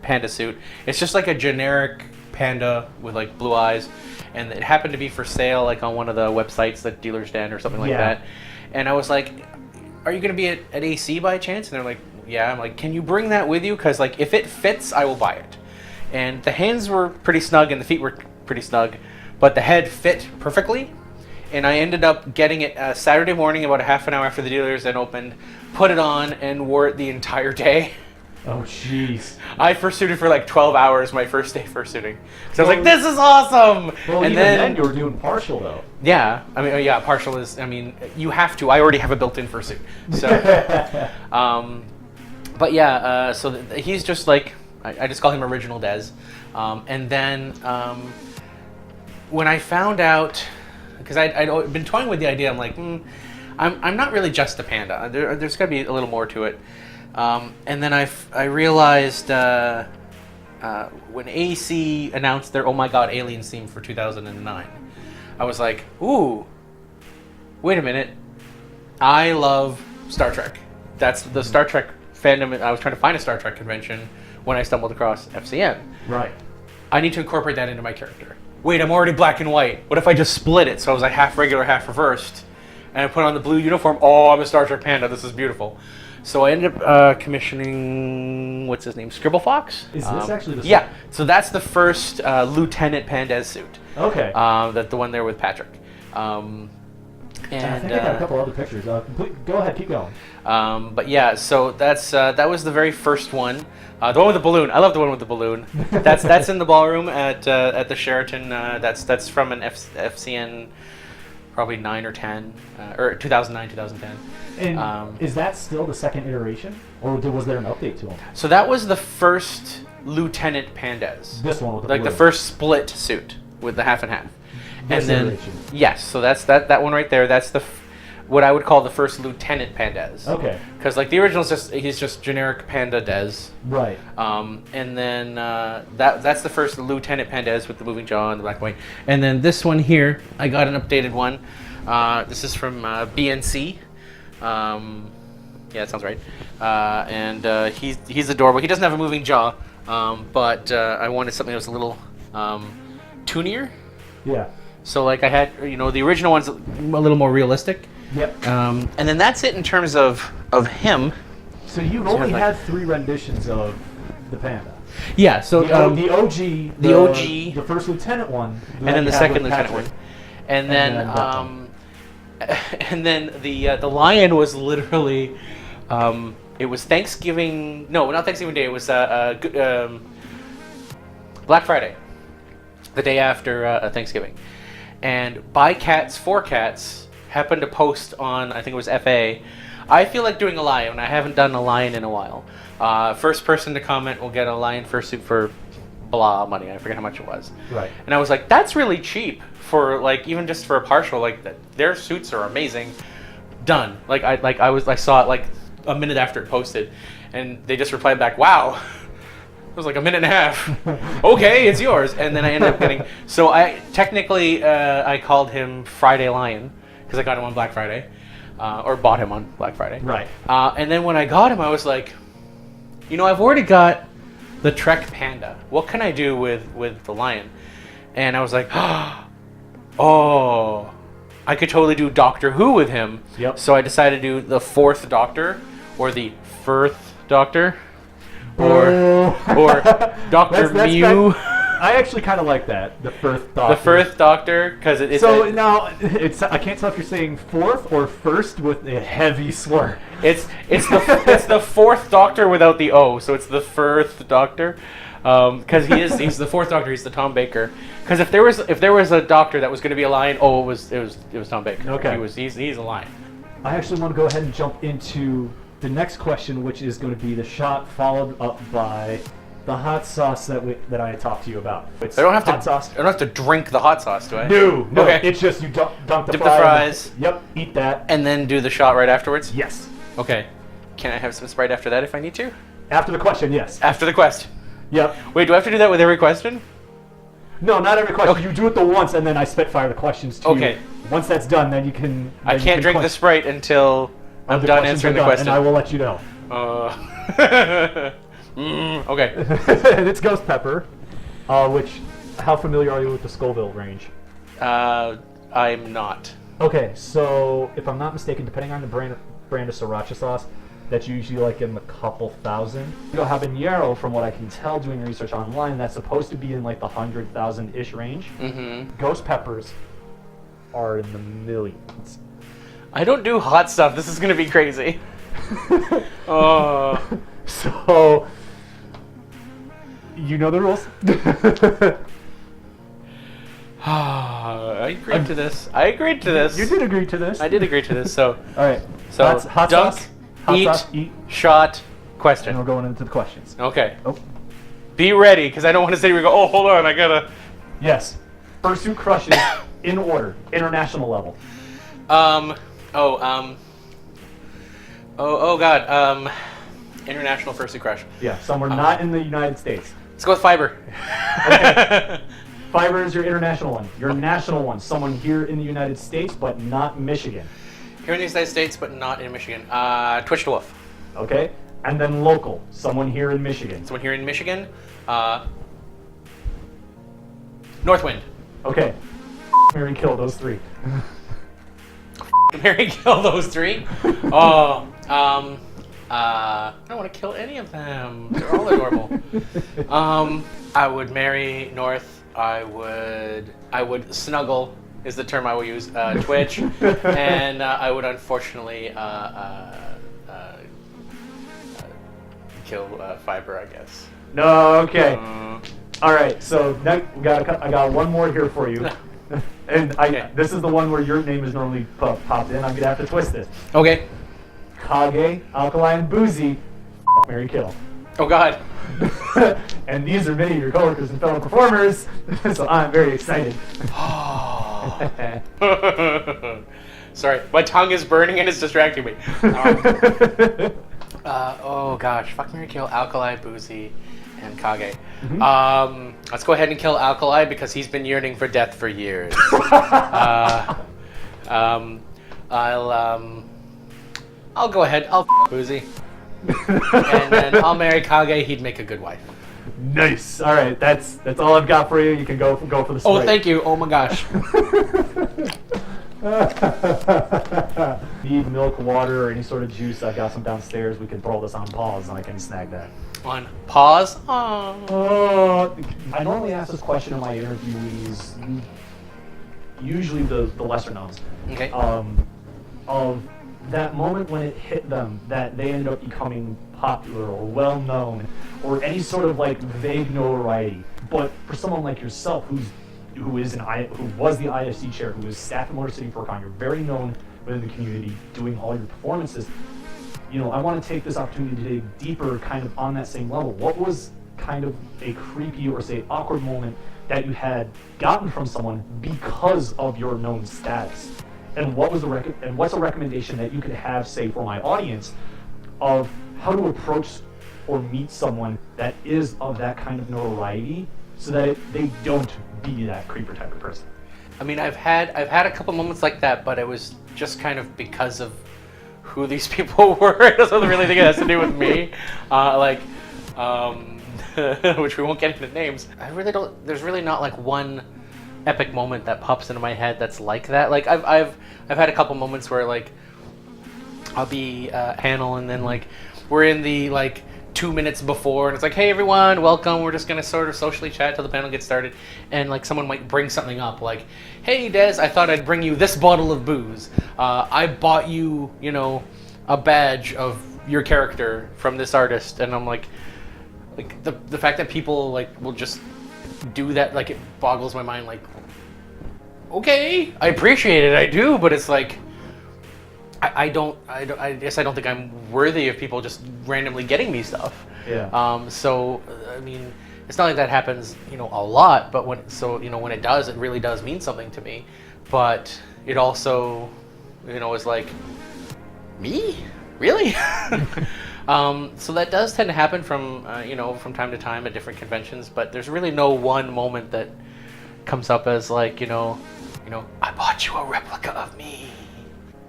panda suit. It's just like a generic panda with like blue eyes, and it happened to be for sale like on one of the websites, like Dealer's Den or something like that. And I was like, are you going to be at AC by chance? And they're like, yeah. I'm like, can you bring that with you? Because like if it fits, I will buy it. And the hands were pretty snug and the feet were pretty snug, but the head fit perfectly. And I ended up getting it Saturday morning, about a half an hour after the Dealer's Den opened, put it on and wore it the entire day. Oh, jeez. I fursuited for like 12 hours my first day fursuiting. So I was like, this is awesome! Well, and even then you were doing partial, though. Yeah. I mean, yeah, partial is, I mean, you have to. I already have a built-in fursuit. So, but yeah, so he's just like, I just call him Original Dez. And then when I found out, because I'd been toying with the idea, I'm like, I'm not really just a panda. There's got to be a little more to it. And then I realized when AC announced their Oh My God Aliens theme for 2009, I was like, ooh, wait a minute. I love Star Trek. That's the Star Trek fandom. I was trying to find a Star Trek convention when I stumbled across FCN. Right. I need to incorporate that into my character. Wait, I'm already black and white. What if I just split it so I was like half regular, half reversed? And I put on the blue uniform. Oh, I'm a Star Trek panda. This is beautiful. So I ended up commissioning, what's his name, Scribble Fox? Is this actually the Yeah, so that's the first Lieutenant Pandez suit. Okay. The one there with Patrick. And I think I got a couple other pictures. Go ahead, keep going. But yeah, so that was the very first one. The one with the balloon. I love the one with the balloon. That's in the ballroom at the Sheraton. That's from an FCN, probably 9 or 10, or 2009, 2010. And is that still the second iteration, or was there an update to them? So that was the first Lieutenant Pandez. This one with the like blue. the first split suit with the half and half. This and then iteration. yes, so that's that one right there. That's what I would call the first Lieutenant Pandez. Okay. Because like the original is he's just generic Panda Dez. Right. And then that's the first Lieutenant Pandez with the moving jaw and the black and white. And then this one here, I got an updated one. This is from BNC. Yeah, that sounds right. And he's adorable. He doesn't have a moving jaw, but I wanted something that was a little toonier. Yeah. So like I had, the original one's a little more realistic. Yep. And then that's it in terms of him. So you've only had 3 renditions of the panda. Yeah. So the OG, the OG, the first Lieutenant one, and then the second Lieutenant one, and then the lion was literally, it was Thanksgiving. No, not Thanksgiving Day. It was Black Friday, the day after Thanksgiving, and Buy Cats for Cats happened to post on, I think it was FA, I feel like doing a lion. I haven't done a lion in a while. First person to comment will get a lion fursuit for blah money. I forget how much it was. Right. And I was like, that's really cheap for like even just for a partial. Like their suits are amazing. Done. I saw it like a minute after it posted, and they just replied back, wow. It was like a minute and a half. Okay, it's yours. And then I ended up getting. So I technically I called him Friday Lion because I got him on Black Friday. or bought him on Black Friday. Right. And then when I got him, I was like, you know, I've already got the Trek Panda. What can I do with the lion? And I was like, oh, I could totally do Doctor Who with him. Yep. So I decided to do the Fourth Doctor, or the Firth Doctor, or Doctor Mew. I actually kind of like that, the Firth Doctor. The Firth Doctor, because it's now I can't tell if you're saying fourth or first with a heavy slur. It's the Fourth Doctor without the O, so it's the Firth Doctor, because he's the Fourth Doctor. He's the Tom Baker. Because if there was a Doctor that was going to be a lion, it was Tom Baker. Okay. He's a lion. I actually want to go ahead and jump into the next question, which is going to be the shot followed up by the hot sauce that I talked to you about. It's I don't have hot sauce. I don't have to drink the hot sauce, do I? No. Okay. It's just you dip the fries. Yep, eat that. And then do the shot right afterwards? Yes. Okay. Can I have some Sprite after that if I need to? After the question, yes. After the quest. Yep. Wait, do I have to do that with every question? No, not every question. Okay. You do it the once, and then I spitfire the questions to you. Okay. Once that's done, then you can... I can't drink the Sprite until I'm done answering the question. And I will let you know. Okay. And it's Ghost Pepper, how familiar are you with the Scoville range? I'm not. Okay, so if I'm not mistaken, depending on the brand of sriracha sauce, that's usually like in the couple thousand. Habanero, from what I can tell doing research online, that's supposed to be in like the 100,000-ish range. Mm-hmm. Ghost peppers are in the millions. I don't do hot stuff. This is gonna be crazy. So, you know the rules. I agreed to this. You did agree to this. I did agree to this. So, all right. So hot dunk, sauce, eat, shot, and question. we're going into the questions. Okay. Oh. Be ready, because I don't want to say we go. Oh, hold on, I gotta. Yes. Fursuit crushes in order, international level. Oh God. International fursuit crush. Yeah, somewhere not in the United States. Let's go with Fiber. Okay. Fiber is your international one. Your national one, someone here in the United States, but not Michigan. Here in the United States, but not in Michigan. Twitch the Wolf. Okay. And then local, someone here in Michigan. Someone here in Michigan. Northwind. Okay. Marry, kill those three. Marry, kill those three. I don't want to kill any of them. They're all adorable. I would marry North. I would snuggle is the term I will use. Twitch, and I would unfortunately kill Fiber, I guess. No. Okay. All right. So next, I got one more here for you. And this is the one where your name is normally popped in. I'm gonna have to twist it. Okay. Kage, Alkaline, Boozy, marry, kill. Oh God. And these are many of your coworkers and fellow performers, so I'm very excited. Sorry, my tongue is burning and it's distracting me. Oh gosh, fuck, marry, kill, Alkali, Boozy, and Kage. Mm-hmm. Let's go ahead and kill Alkali because he's been yearning for death for years. I'll go ahead. I'll Boozy, and then I'll marry Kage. He'd make a good wife. Nice. All right, that's all I've got for you. You can go for the Sprite. Oh, thank you. Oh my gosh. Need milk, water, or any sort of juice? I got some downstairs. We can throw this on pause, and I can snag that. On pause. Oh. I normally ask this question in my interviewees, usually the lesser knowns. Okay. Of that moment when it hit them that they ended up becoming popular or well known or any sort of like vague notoriety. But for someone like yourself who was the IFC chair, who was staff at Motor City Furry Con, you're very known within the community doing all your performances. You know, I want to take this opportunity to dig deeper kind of on that same level. What was kind of a creepy or say awkward moment that you had gotten from someone because of your known status? And what was what's a recommendation that you could have, say, for my audience, of how to approach or meet someone that is of that kind of notoriety, so that they don't be that creeper type of person? I mean, I've had a couple moments like that, but it was just kind of because of who these people were. It doesn't really think it has to do with me. Which we won't get into names. I really don't. There's really not like one epic moment that pops into my head that's like that. Like I've had a couple moments where like I'll be panel and then like we're in the like 2 minutes before and it's like, hey everyone, welcome. We're just gonna sort of socially chat till the panel gets started, and like someone might bring something up like, hey Des, I thought I'd bring you this bottle of booze. I bought you, you know, a badge of your character from this artist, and I'm like the fact that people like will just do that, like it boggles my mind. Like, okay, I appreciate it, I do, but it's like I guess I don't think I'm worthy of people just randomly getting me stuff. Yeah. So I mean, it's not like that happens, you know, a lot, but when it does, it really does mean something to me. But it also, you know, is like, me? Really? So that does tend to happen from from time to time at different conventions, but there's really no one moment that comes up as like, you know, I bought you a replica of me.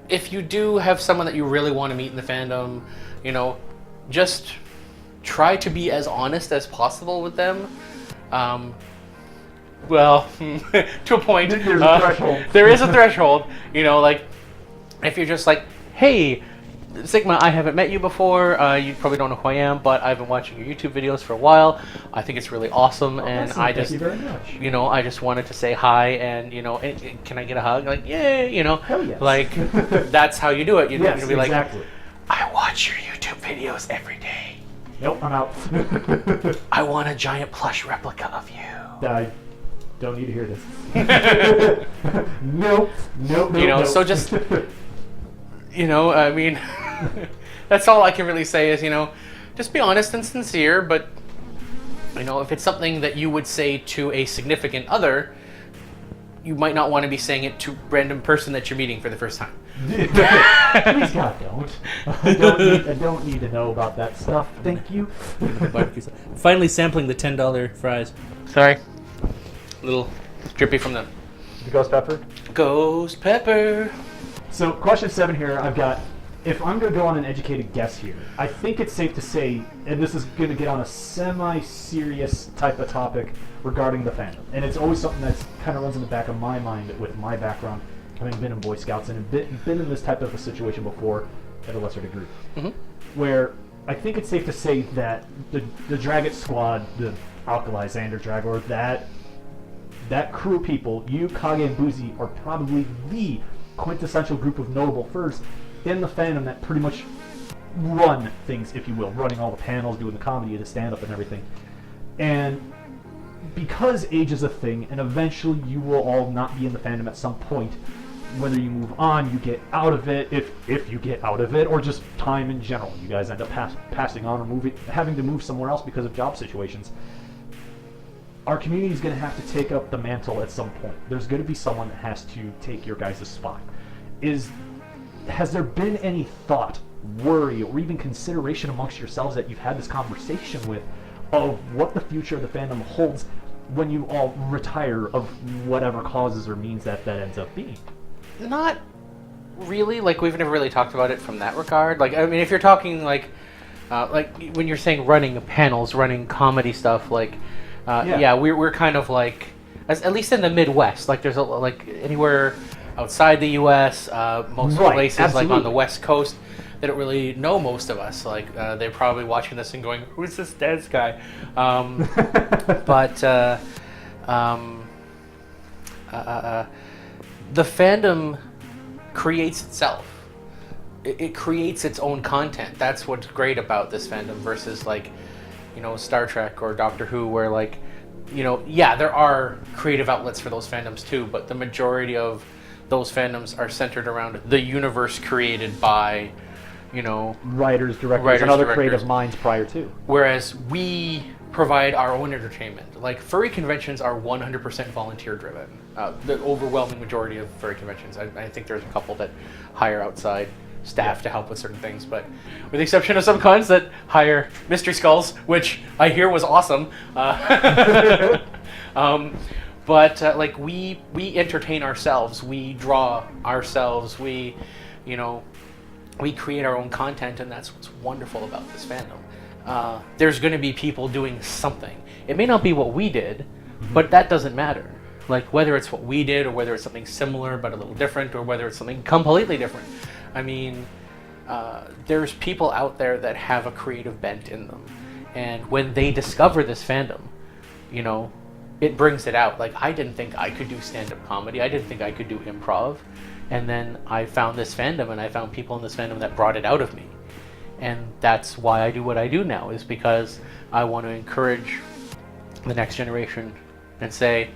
If you do have someone that you really want to meet in the fandom, you know, just try to be as honest as possible with them. Well, to a point. There's a threshold. There is a threshold. You know, like, if you're just like, hey, Sigma, I haven't met you before. You probably don't know who I am, but I've been watching your YouTube videos for a while. I think it's really awesome, and Thank you very much. you know, I just wanted to say hi, and you know, can I get a hug? Like, yeah, you know, Hell yes. like that's how you do it. Yes, You'd be like, exactly. I watch your YouTube videos every day. Nope, I'm out. I want a giant plush replica of you. I don't need to hear this. Nope. You know, nope. so just, you know, I mean, that's all I can really say is, you know, just be honest and sincere, but, you know, if it's something that you would say to a significant other, you might not want to be saying it to a random person that you're meeting for the first time. Please God, don't. I don't need to know about that stuff. Thank you. Finally sampling the $10 fries. Sorry. A little drippy from the The ghost pepper. ghost pepper. So question 7 here, I've got, if I'm going to go on an educated guess here, I think it's safe to say, and this is going to get on a semi-serious type of topic regarding the fandom, and it's always something that kind of runs in the back of my mind with my background, having been in Boy Scouts and been in this type of a situation before at a lesser degree, where I think it's safe to say that the Dragget squad, the Alkali, Xander, Dragor, that crew of people, you, Kage, and Boozy, are probably the quintessential group of notable furs in the fandom that pretty much run things, if you will, running all the panels, doing the comedy, the stand-up, and everything. And because age is a thing, and eventually you will all not be in the fandom at some point, whether you move on, you get out of it, if you get out of it, or just time in general, you guys end up passing on or having to move somewhere else because of job situations. Our community is going to have to take up the mantle at some point. There's going to be someone that has to take your guys' spot. Has there been any thought, worry, or even consideration amongst yourselves that you've had this conversation with of what the future of the fandom holds when you all retire, of whatever causes or means that ends up being? Not really. Like, we've never really talked about it from that regard. Like, I mean, if you're talking like when you're saying running panels, running comedy stuff, like, yeah, we're kind of like, at least in the Midwest, like there's like anywhere outside the U.S., most places absolutely. like on the West Coast, they don't really know most of us. Like they're probably watching this and going, "Who's this Des guy?" But the fandom creates itself. It creates its own content. That's what's great about this fandom versus like, you know, Star Trek or Doctor Who, where like, you know, yeah, there are creative outlets for those fandoms too, but the majority of those fandoms are centered around the universe created by, you know, writers, directors, and other creative minds prior to. Whereas we provide our own entertainment. Like, furry conventions are 100% volunteer driven. The overwhelming majority of furry conventions. I think there's a couple that hire outside staff to help with certain things, but with the exception of some cons that hire Mystery Skulls, which I hear was awesome. But like we entertain ourselves, we draw ourselves, we create our own content, and that's what's wonderful about this fandom. There's going to be people doing something. It may not be what we did, but that doesn't matter. Like whether it's what we did or whether it's something similar but a little different or whether it's something completely different. I mean, there's people out there that have a creative bent in them. And when they discover this fandom, it brings it out. Like I didn't think I could do stand-up comedy. I didn't think I could do improv. And then I found this fandom and I found people in this fandom that brought it out of me. And that's why I do what I do now, is because I want to encourage the next generation and say,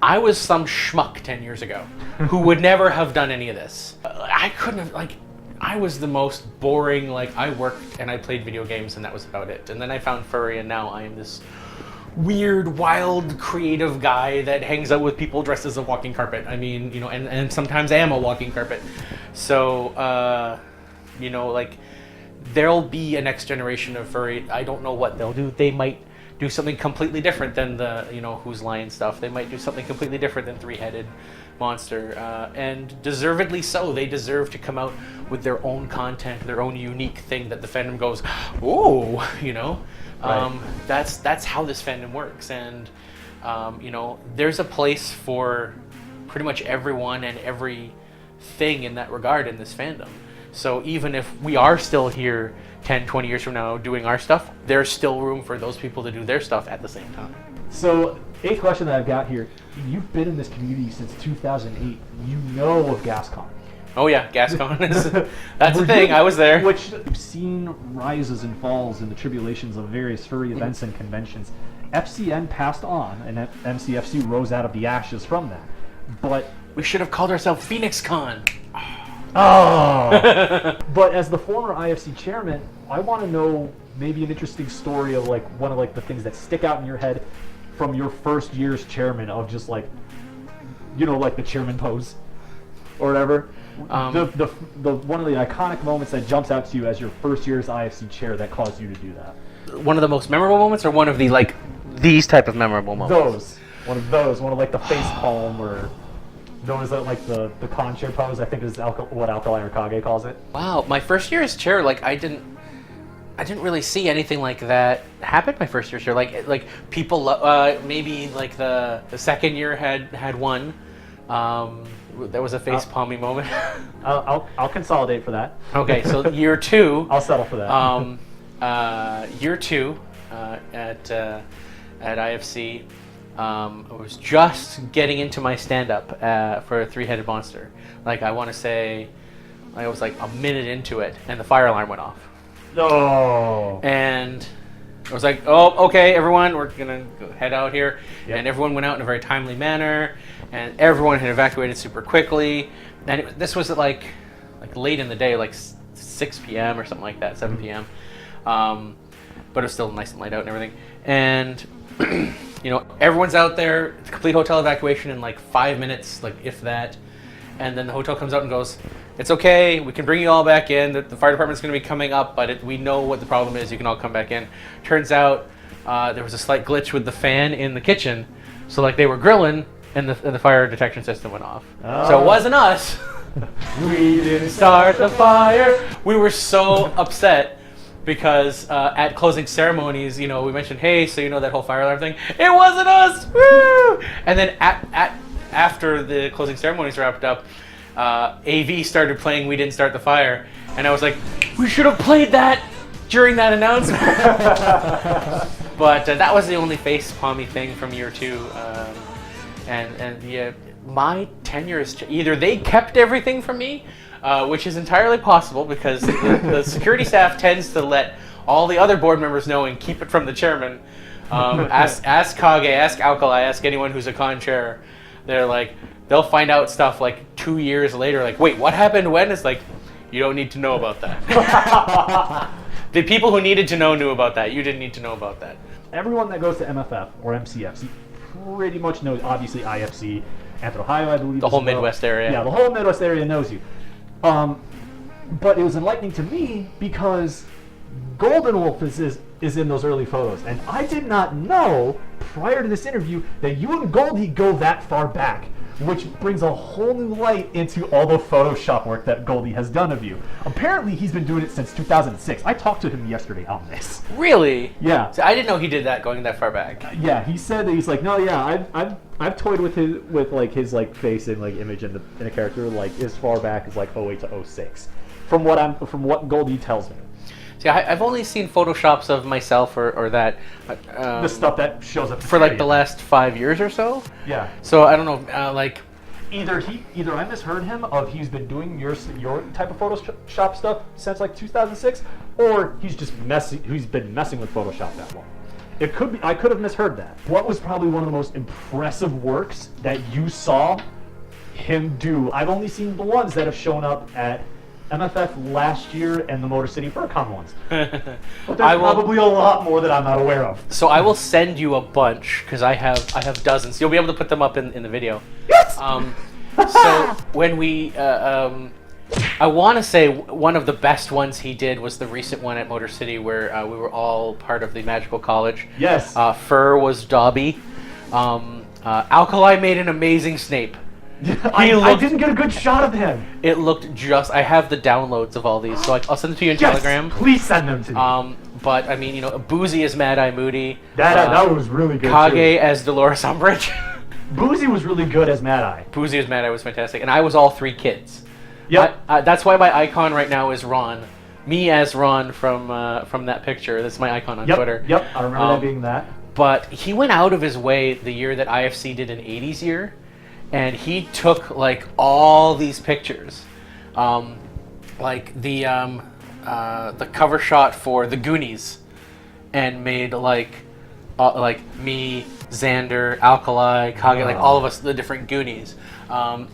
I was some schmuck 10 years ago who would never have done any of this. I couldn't have, I was the most boring, I worked and I played video games and that was about it. And then I found furry and now I am this weird, wild, creative guy that hangs out with people dressed as a walking carpet. I mean, and sometimes I am a walking carpet. So, there'll be a next generation of furry. I don't know what they'll do. They might do something completely different than the, Who's Lion stuff. They might do something completely different than Three-Headed Monster. And deservedly so. They deserve to come out with their own content, their own unique thing that the fandom goes, ooh, Right. That's how this fandom works. And, there's a place for pretty much everyone and everything in that regard in this fandom. So even if we are still here 10, 20 years from now doing our stuff, there's still room for those people to do their stuff at the same time. So, eighth question that I've got here. You've been in this community since 2008. You know of GasCon. Oh yeah, GasCon is that's the thing. I was there. Which you've seen rises and falls in the tribulations of various furry events and conventions. FCN passed on, and MCFC rose out of the ashes from that. But we should have called ourselves Phoenix Con. Oh! But as the former IFC chairman, I want to know maybe an interesting story of one of the things that stick out in your head from your first year's chairman, of just the chairman pose or whatever. The one of the iconic moments that jumps out to you as your first year's IFC chair that caused you to do that. One of the most memorable moments, or one of the these type of memorable moments? One of the face palm, or known as the con chair pose, I think is what Alkali or Kage calls it. Wow, my first year as chair, I didn't really see anything like that happen my first year chair. Like people, maybe the second year had one. There was a face palmy moment. I'll consolidate for that. Okay, so year two. I'll settle for that. Year two at IFC. I was just getting into my stand-up for a Three-Headed Monster. I want to say, I was a minute into it, and the fire alarm went off. No. And I was like, oh, okay, everyone, we're gonna go head out here. Yep. And everyone went out in a very timely manner, and everyone had evacuated super quickly. And this was at like late in the day, 6 p.m. or something like that, 7 p.m. But it was still nice and light out and everything. And everyone's out there. It's a complete hotel evacuation in 5 minutes, if that. And then the hotel comes out and goes, it's okay, we can bring you all back in. The fire department's going to be coming up, but we know what the problem is. You can all come back in. Turns out there was a slight glitch with the fan in the kitchen. So they were grilling, and the fire detection system went off. Oh. So it wasn't us. We didn't start the fire. We were so upset. Because at closing ceremonies, we mentioned, hey, so that whole fire alarm thing? It wasn't us! Woo! And then after the closing ceremonies wrapped up, AV started playing We Didn't Start the Fire. And I was like, we should have played that during that announcement. But that was the only face palmy thing from year two. And yeah, my tenure is either they kept everything from me, which is entirely possible because the security staff tends to let all the other board members know and keep it from the chairman. Ask Kage, ask Alkali, ask anyone who's a con chair. They'll find out stuff 2 years later, wait, what happened when? It's you don't need to know about that. The people who needed to know knew about that. You didn't need to know about that. Everyone that goes to MFF or MCFC pretty much knows, obviously, IFC, Anthro Ohio, I believe. The whole Midwest area. Yeah, the whole Midwest area knows you. But it was enlightening to me because Golden Wolf is in those early photos, and I did not know prior to this interview that you and Goldie go that far back, which brings a whole new light into all the Photoshop work that Goldie has done of you. Apparently, he's been doing it since 2006. I talked to him yesterday on this. Really? Yeah. So I didn't know he did that going that far back. Yeah, he said that he's like, no, yeah, I've toyed with his face and like image in a character like as far back as like 08 to 06. From what Goldie tells me. See, I've only seen Photoshops of myself or that. The stuff that shows up for like the last 5 years or so. Yeah. So I don't know, like. Either I misheard him of he's been doing your type of Photoshop stuff since like 2006, or he's been messing with Photoshop that long. It could be I could have misheard that. What was probably one of the most impressive works that you saw him do? I've only seen the ones that have shown up at MFF last year and the Motor City Furry Con ones. But there's probably a lot more that I'm not aware of. So I will send you a bunch because I have dozens. You'll be able to put them up in the video. Yes. So when we, I want to say one of the best ones he did was the recent one at Motor City where we were all part of the Magical College. Yes. Fur was Dobby. Alkali made an amazing Snape. I didn't get a good shot of him. It looked just. I have the downloads of all these, so I'll send them to you in Telegram. Please send them to me. But I mean, Boozy as Mad Eye Moody. That was really good. Kage as Dolores Umbridge. Boozy was really good as Mad Eye. Boozy as Mad Eye was fantastic, and I was all three kids. Yep. That's why my icon right now is Ron. Me as Ron from that picture. That's my icon on Twitter. Yep. I remember that being that. But he went out of his way the year that IFC did an 80s year. And he took like all these pictures, like the cover shot for The Goonies, and made like me, Xander, Alkali, Kage, like all of us, the different Goonies.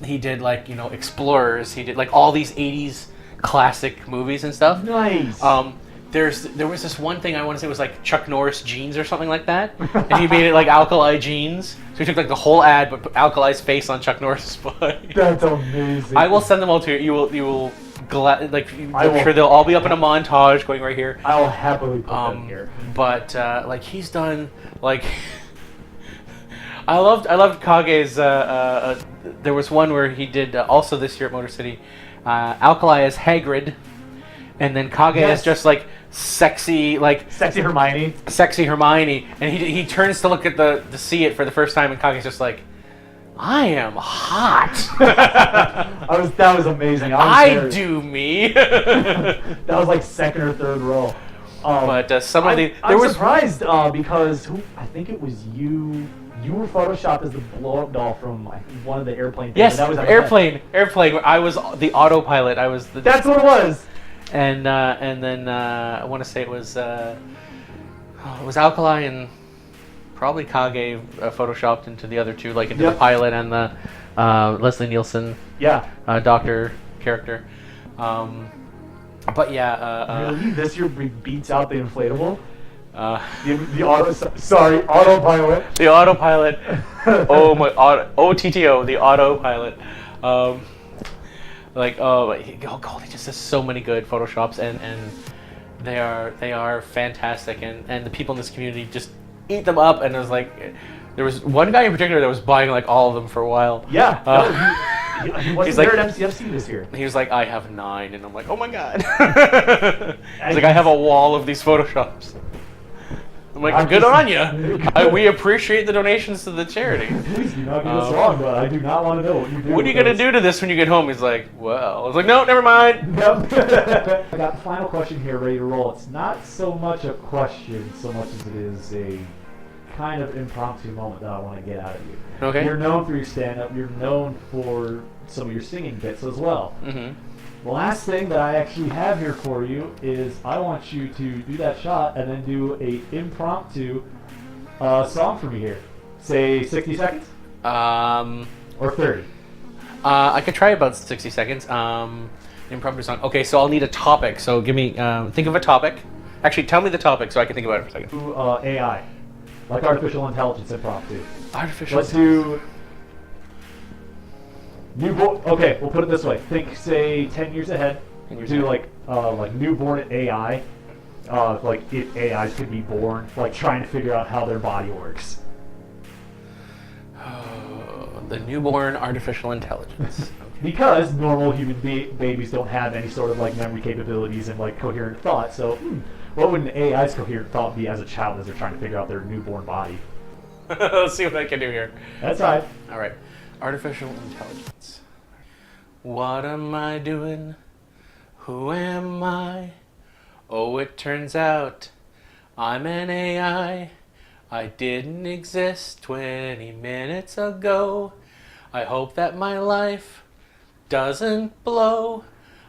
He did like Explorers. He did like all these '80s classic movies and stuff. Nice. There was this one thing I want to say was like Chuck Norris jeans or something like that, and he made it like Alkali jeans. So he took like the whole ad, but put Alkali's face on Chuck Norris's body. That's amazing. I will send them all to you. You will I'm sure they'll all be up in a montage going right here. I will happily put them here. But like he's done like. I loved Kage's. There was one where he did also this year at Motor City. Alkali as Hagrid, and then Kage is just like sexy Hermione, and he turns to look at to see it for the first time, and Kage's just like, I am hot. That was amazing. I do me. That was like second or third row. But I'm surprised because I think it was you. You were photoshopped as the blow-up doll from one of the airplane things. Yes, that was airplane. I was the autopilot. I was the. That's what it was. And then I want to say it was Alkali and probably Kage photoshopped into the other two, like into the pilot and the Leslie Nielsen doctor character. But yeah. Really, this year beats out the inflatable. Autopilot. The autopilot. Oh my OTTO, the autopilot. Goldie just does so many good photoshops, and they are fantastic, and the people in this community just eat them up. And it was like, there was one guy in particular that was buying like all of them for a while. Yeah. He wasn't there at MCFC this year. He was like, I have 9, and I'm like, oh my god. He's like, I have a wall of these photoshops. I'm like, good on you. We appreciate the donations to the charity. Please do not get us wrong, but I do not want to know what you do. What are you going to do to this when you get home? He's like, well. I was like, no, never mind. Nope. I got the final question here ready to roll. It's not so much a question so much as it is a kind of impromptu moment that I want to get out of you. Okay. You're known for your stand-up. You're known for some of your singing bits as well. Mm-hmm. The last thing that I actually have here for you is I want you to do that shot and then do a impromptu song for me here. Say 60 seconds? Or 30? I could try about 60 seconds. Impromptu song. Okay, so I'll need a topic. So give me, think of a topic. Actually, tell me the topic so I can think about it for a second. AI. Like artificial intelligence impromptu. Let's do... Okay, we'll put it this way. Think, say, 10 years ahead. Do like newborn AI. Like if AIs could be born, like trying to figure out how their body works. The newborn artificial intelligence. Because normal human babies don't have any sort of like memory capabilities and like coherent thought. So, what would an AI's coherent thought be as a child as they're trying to figure out their newborn body? Let's see what I can do here. That's right. All right. Artificial intelligence. What am I doing? Who am I? Oh, it turns out I'm an AI. I didn't exist 20 minutes ago. I hope that my life doesn't blow.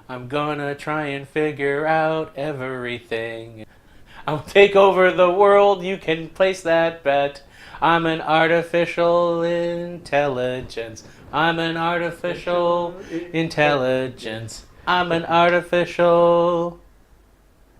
I'm gonna try and figure out everything. I'll take over the world, you can place that bet. I'm an artificial intelligence. I'm an artificial intelligence. I'm an artificial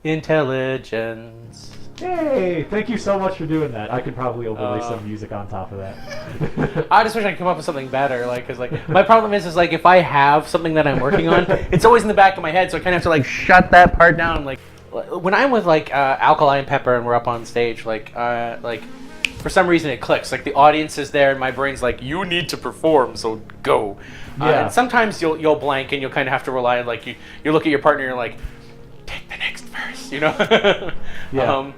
intelligence. Hey, thank you so much for doing that. I could probably overlay some music on top of that. I just wish I could come up with something better, like, cause like my problem is like if I have something that I'm working on, it's always in the back of my head, so I kind of have to like shut that part down. Like when I'm with like Alkali and Pepper and we're up on stage, like for some reason it clicks. Like the audience is there and my brain's like, you need to perform, so go. Yeah. And sometimes you'll blank and you'll kind of have to rely on like you look at your partner and you're like, take the next verse, you know? Yeah.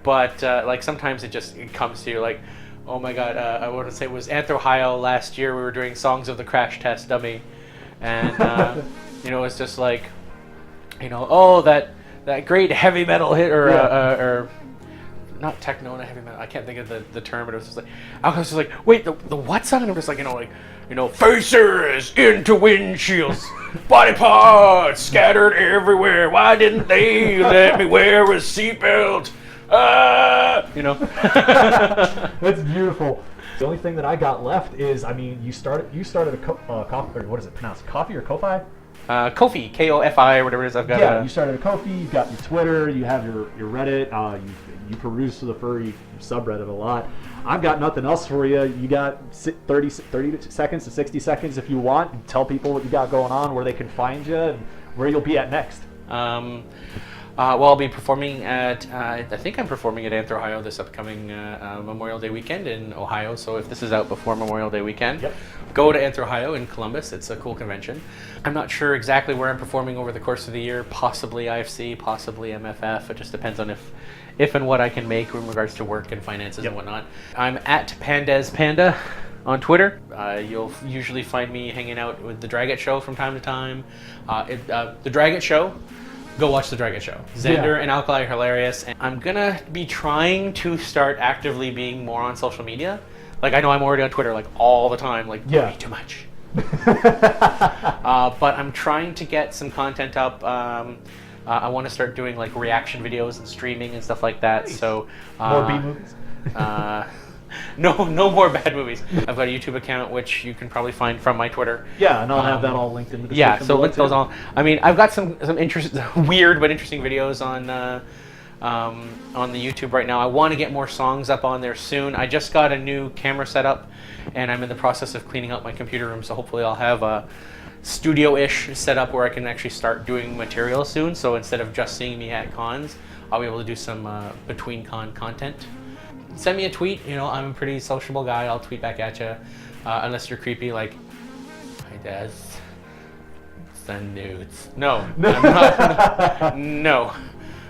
But like sometimes it comes to you like, oh my god, I want to say it was Ohio last year. We were doing Songs of the Crash Test Dummy, and you know it's just like, you know, oh that great heavy metal hit or not techno, not heavy metal. I can't think of the term, but it was just like I was just like, wait, the what song? And I'm just like, faces into windshields, body parts scattered everywhere. Why didn't they let me wear a seatbelt? You know. That's beautiful. The only thing that I got left is, I mean, you started a coffee, or what is it pronounced? Coffee or Ko-Fi? Ko-Fi, K-O-F-I, or whatever it is. I've got. Yeah, you started a Ko-Fi. You got your Twitter. You have your Reddit. You peruse the furry subreddit a lot. I've got nothing else for you. You got 30 seconds to 60 seconds if you want. Tell people what you got going on, where they can find you, and where you'll be at next. Well, I'll be performing at, I think I'm performing at Anthro, Ohio this upcoming Memorial Day weekend in Ohio. So if this is out before Memorial Day weekend, yep, go to Anthro, Ohio in Columbus. It's a cool convention. I'm not sure exactly where I'm performing over the course of the year. Possibly IFC, possibly MFF. It just depends on if and what I can make in regards to work and finances, yep, and whatnot. I'm at Pandez Panda on Twitter. You'll usually find me hanging out with the Dragot Show from time to time. The Dragot Show, go watch the Dragon Show. Xander and Alkali are hilarious. And I'm gonna be trying to start actively being more on social media. Like I know I'm already on Twitter like all the time, like way too much. But I'm trying to get some content up. I want to start doing like reaction videos and streaming and stuff like that. So more B movies. No more bad movies. I've got a YouTube account which you can probably find from my Twitter. Yeah, and I'll have that all linked in the description. Yeah, so link those all. I mean, I've got some weird but interesting videos on the YouTube right now. I want to get more songs up on there soon. I just got a new camera set up, and I'm in the process of cleaning out my computer room. So hopefully I'll have a studio-ish set up where I can actually start doing material soon. So instead of just seeing me at cons, I'll be able to do some between con content. Send me a tweet. You know, I'm a pretty sociable guy. I'll tweet back at you, unless you're creepy like, "Hi, Dad. Send nudes." No, I'm not. No,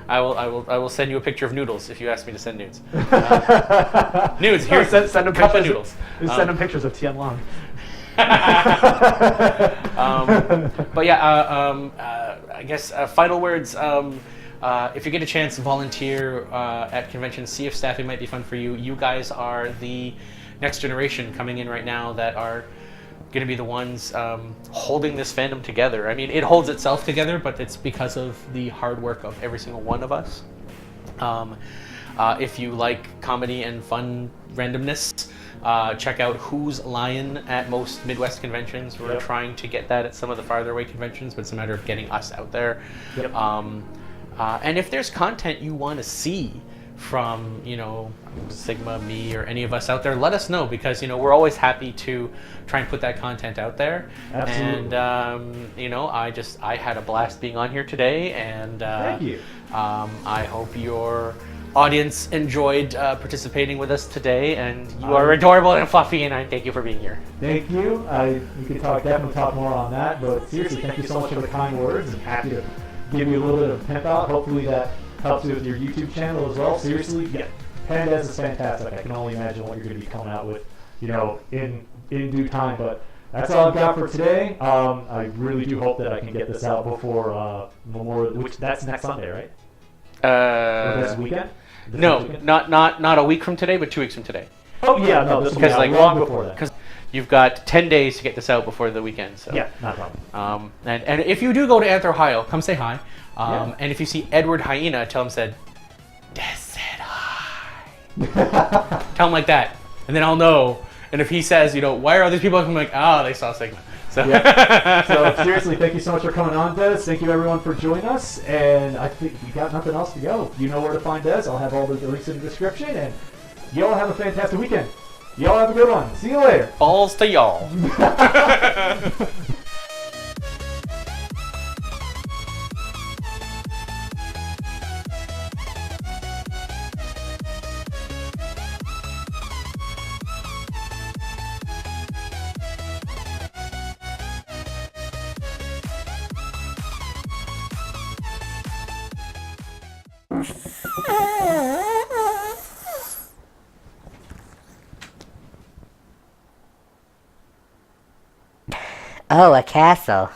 I will send you a picture of noodles if you ask me to send nudes. Nudes. Here, send them a cup of pictures noodles. Send them pictures of Tian Long. But yeah, I guess final words. If you get a chance to volunteer at conventions, see if staffing might be fun for you. You guys are the next generation coming in right now that are going to be the ones holding this fandom together. I mean, it holds itself together, but it's because of the hard work of every single one of us. If you like comedy and fun randomness, check out Who's Lion at most Midwest conventions. We're trying to get that at some of the farther away conventions, but it's a matter of getting us out there. Yep. And if there's content you want to see from, you know, Sigma, me, or any of us out there, let us know, because, you know, we're always happy to try and put that content out there. Absolutely. And, you know, I had a blast being on here today, and thank you. I hope your audience enjoyed participating with us today, and you are adorable and fluffy, and I thank you for being here. Thank you. We could definitely talk more on that, but seriously, thank you so much for the kind words. I'm happy to give you a little bit of pimp out. Hopefully that helps you with your YouTube channel as well. Seriously, yeah, Pandez is fantastic. I can only imagine what you're going to be coming out with, in due time. But that's all I've got for today. I really do hope that I can get this out before Memorial, which that's next Sunday, right? Or this weekend? Not a week from today, but 2 weeks from today. Oh yeah, no, this will be out long before that. Because you've got 10 days to get this out before the weekend. So. Yeah, not a problem. And if you do go to Anthro, Ohio, come say hi. Yeah. And if you see Edward Hyena, tell him said hi. Tell him like that, and then I'll know. And if he says, why are all these people? I'm like, they saw Sigma. So. Yeah. So seriously, thank you so much for coming on, Des. Thank you everyone for joining us. And I think we got nothing else to go. You know where to find Des. I'll have all the links in the description. And y'all have a fantastic weekend. Y'all have a good one. See you later. Balls to y'all. Oh, a castle.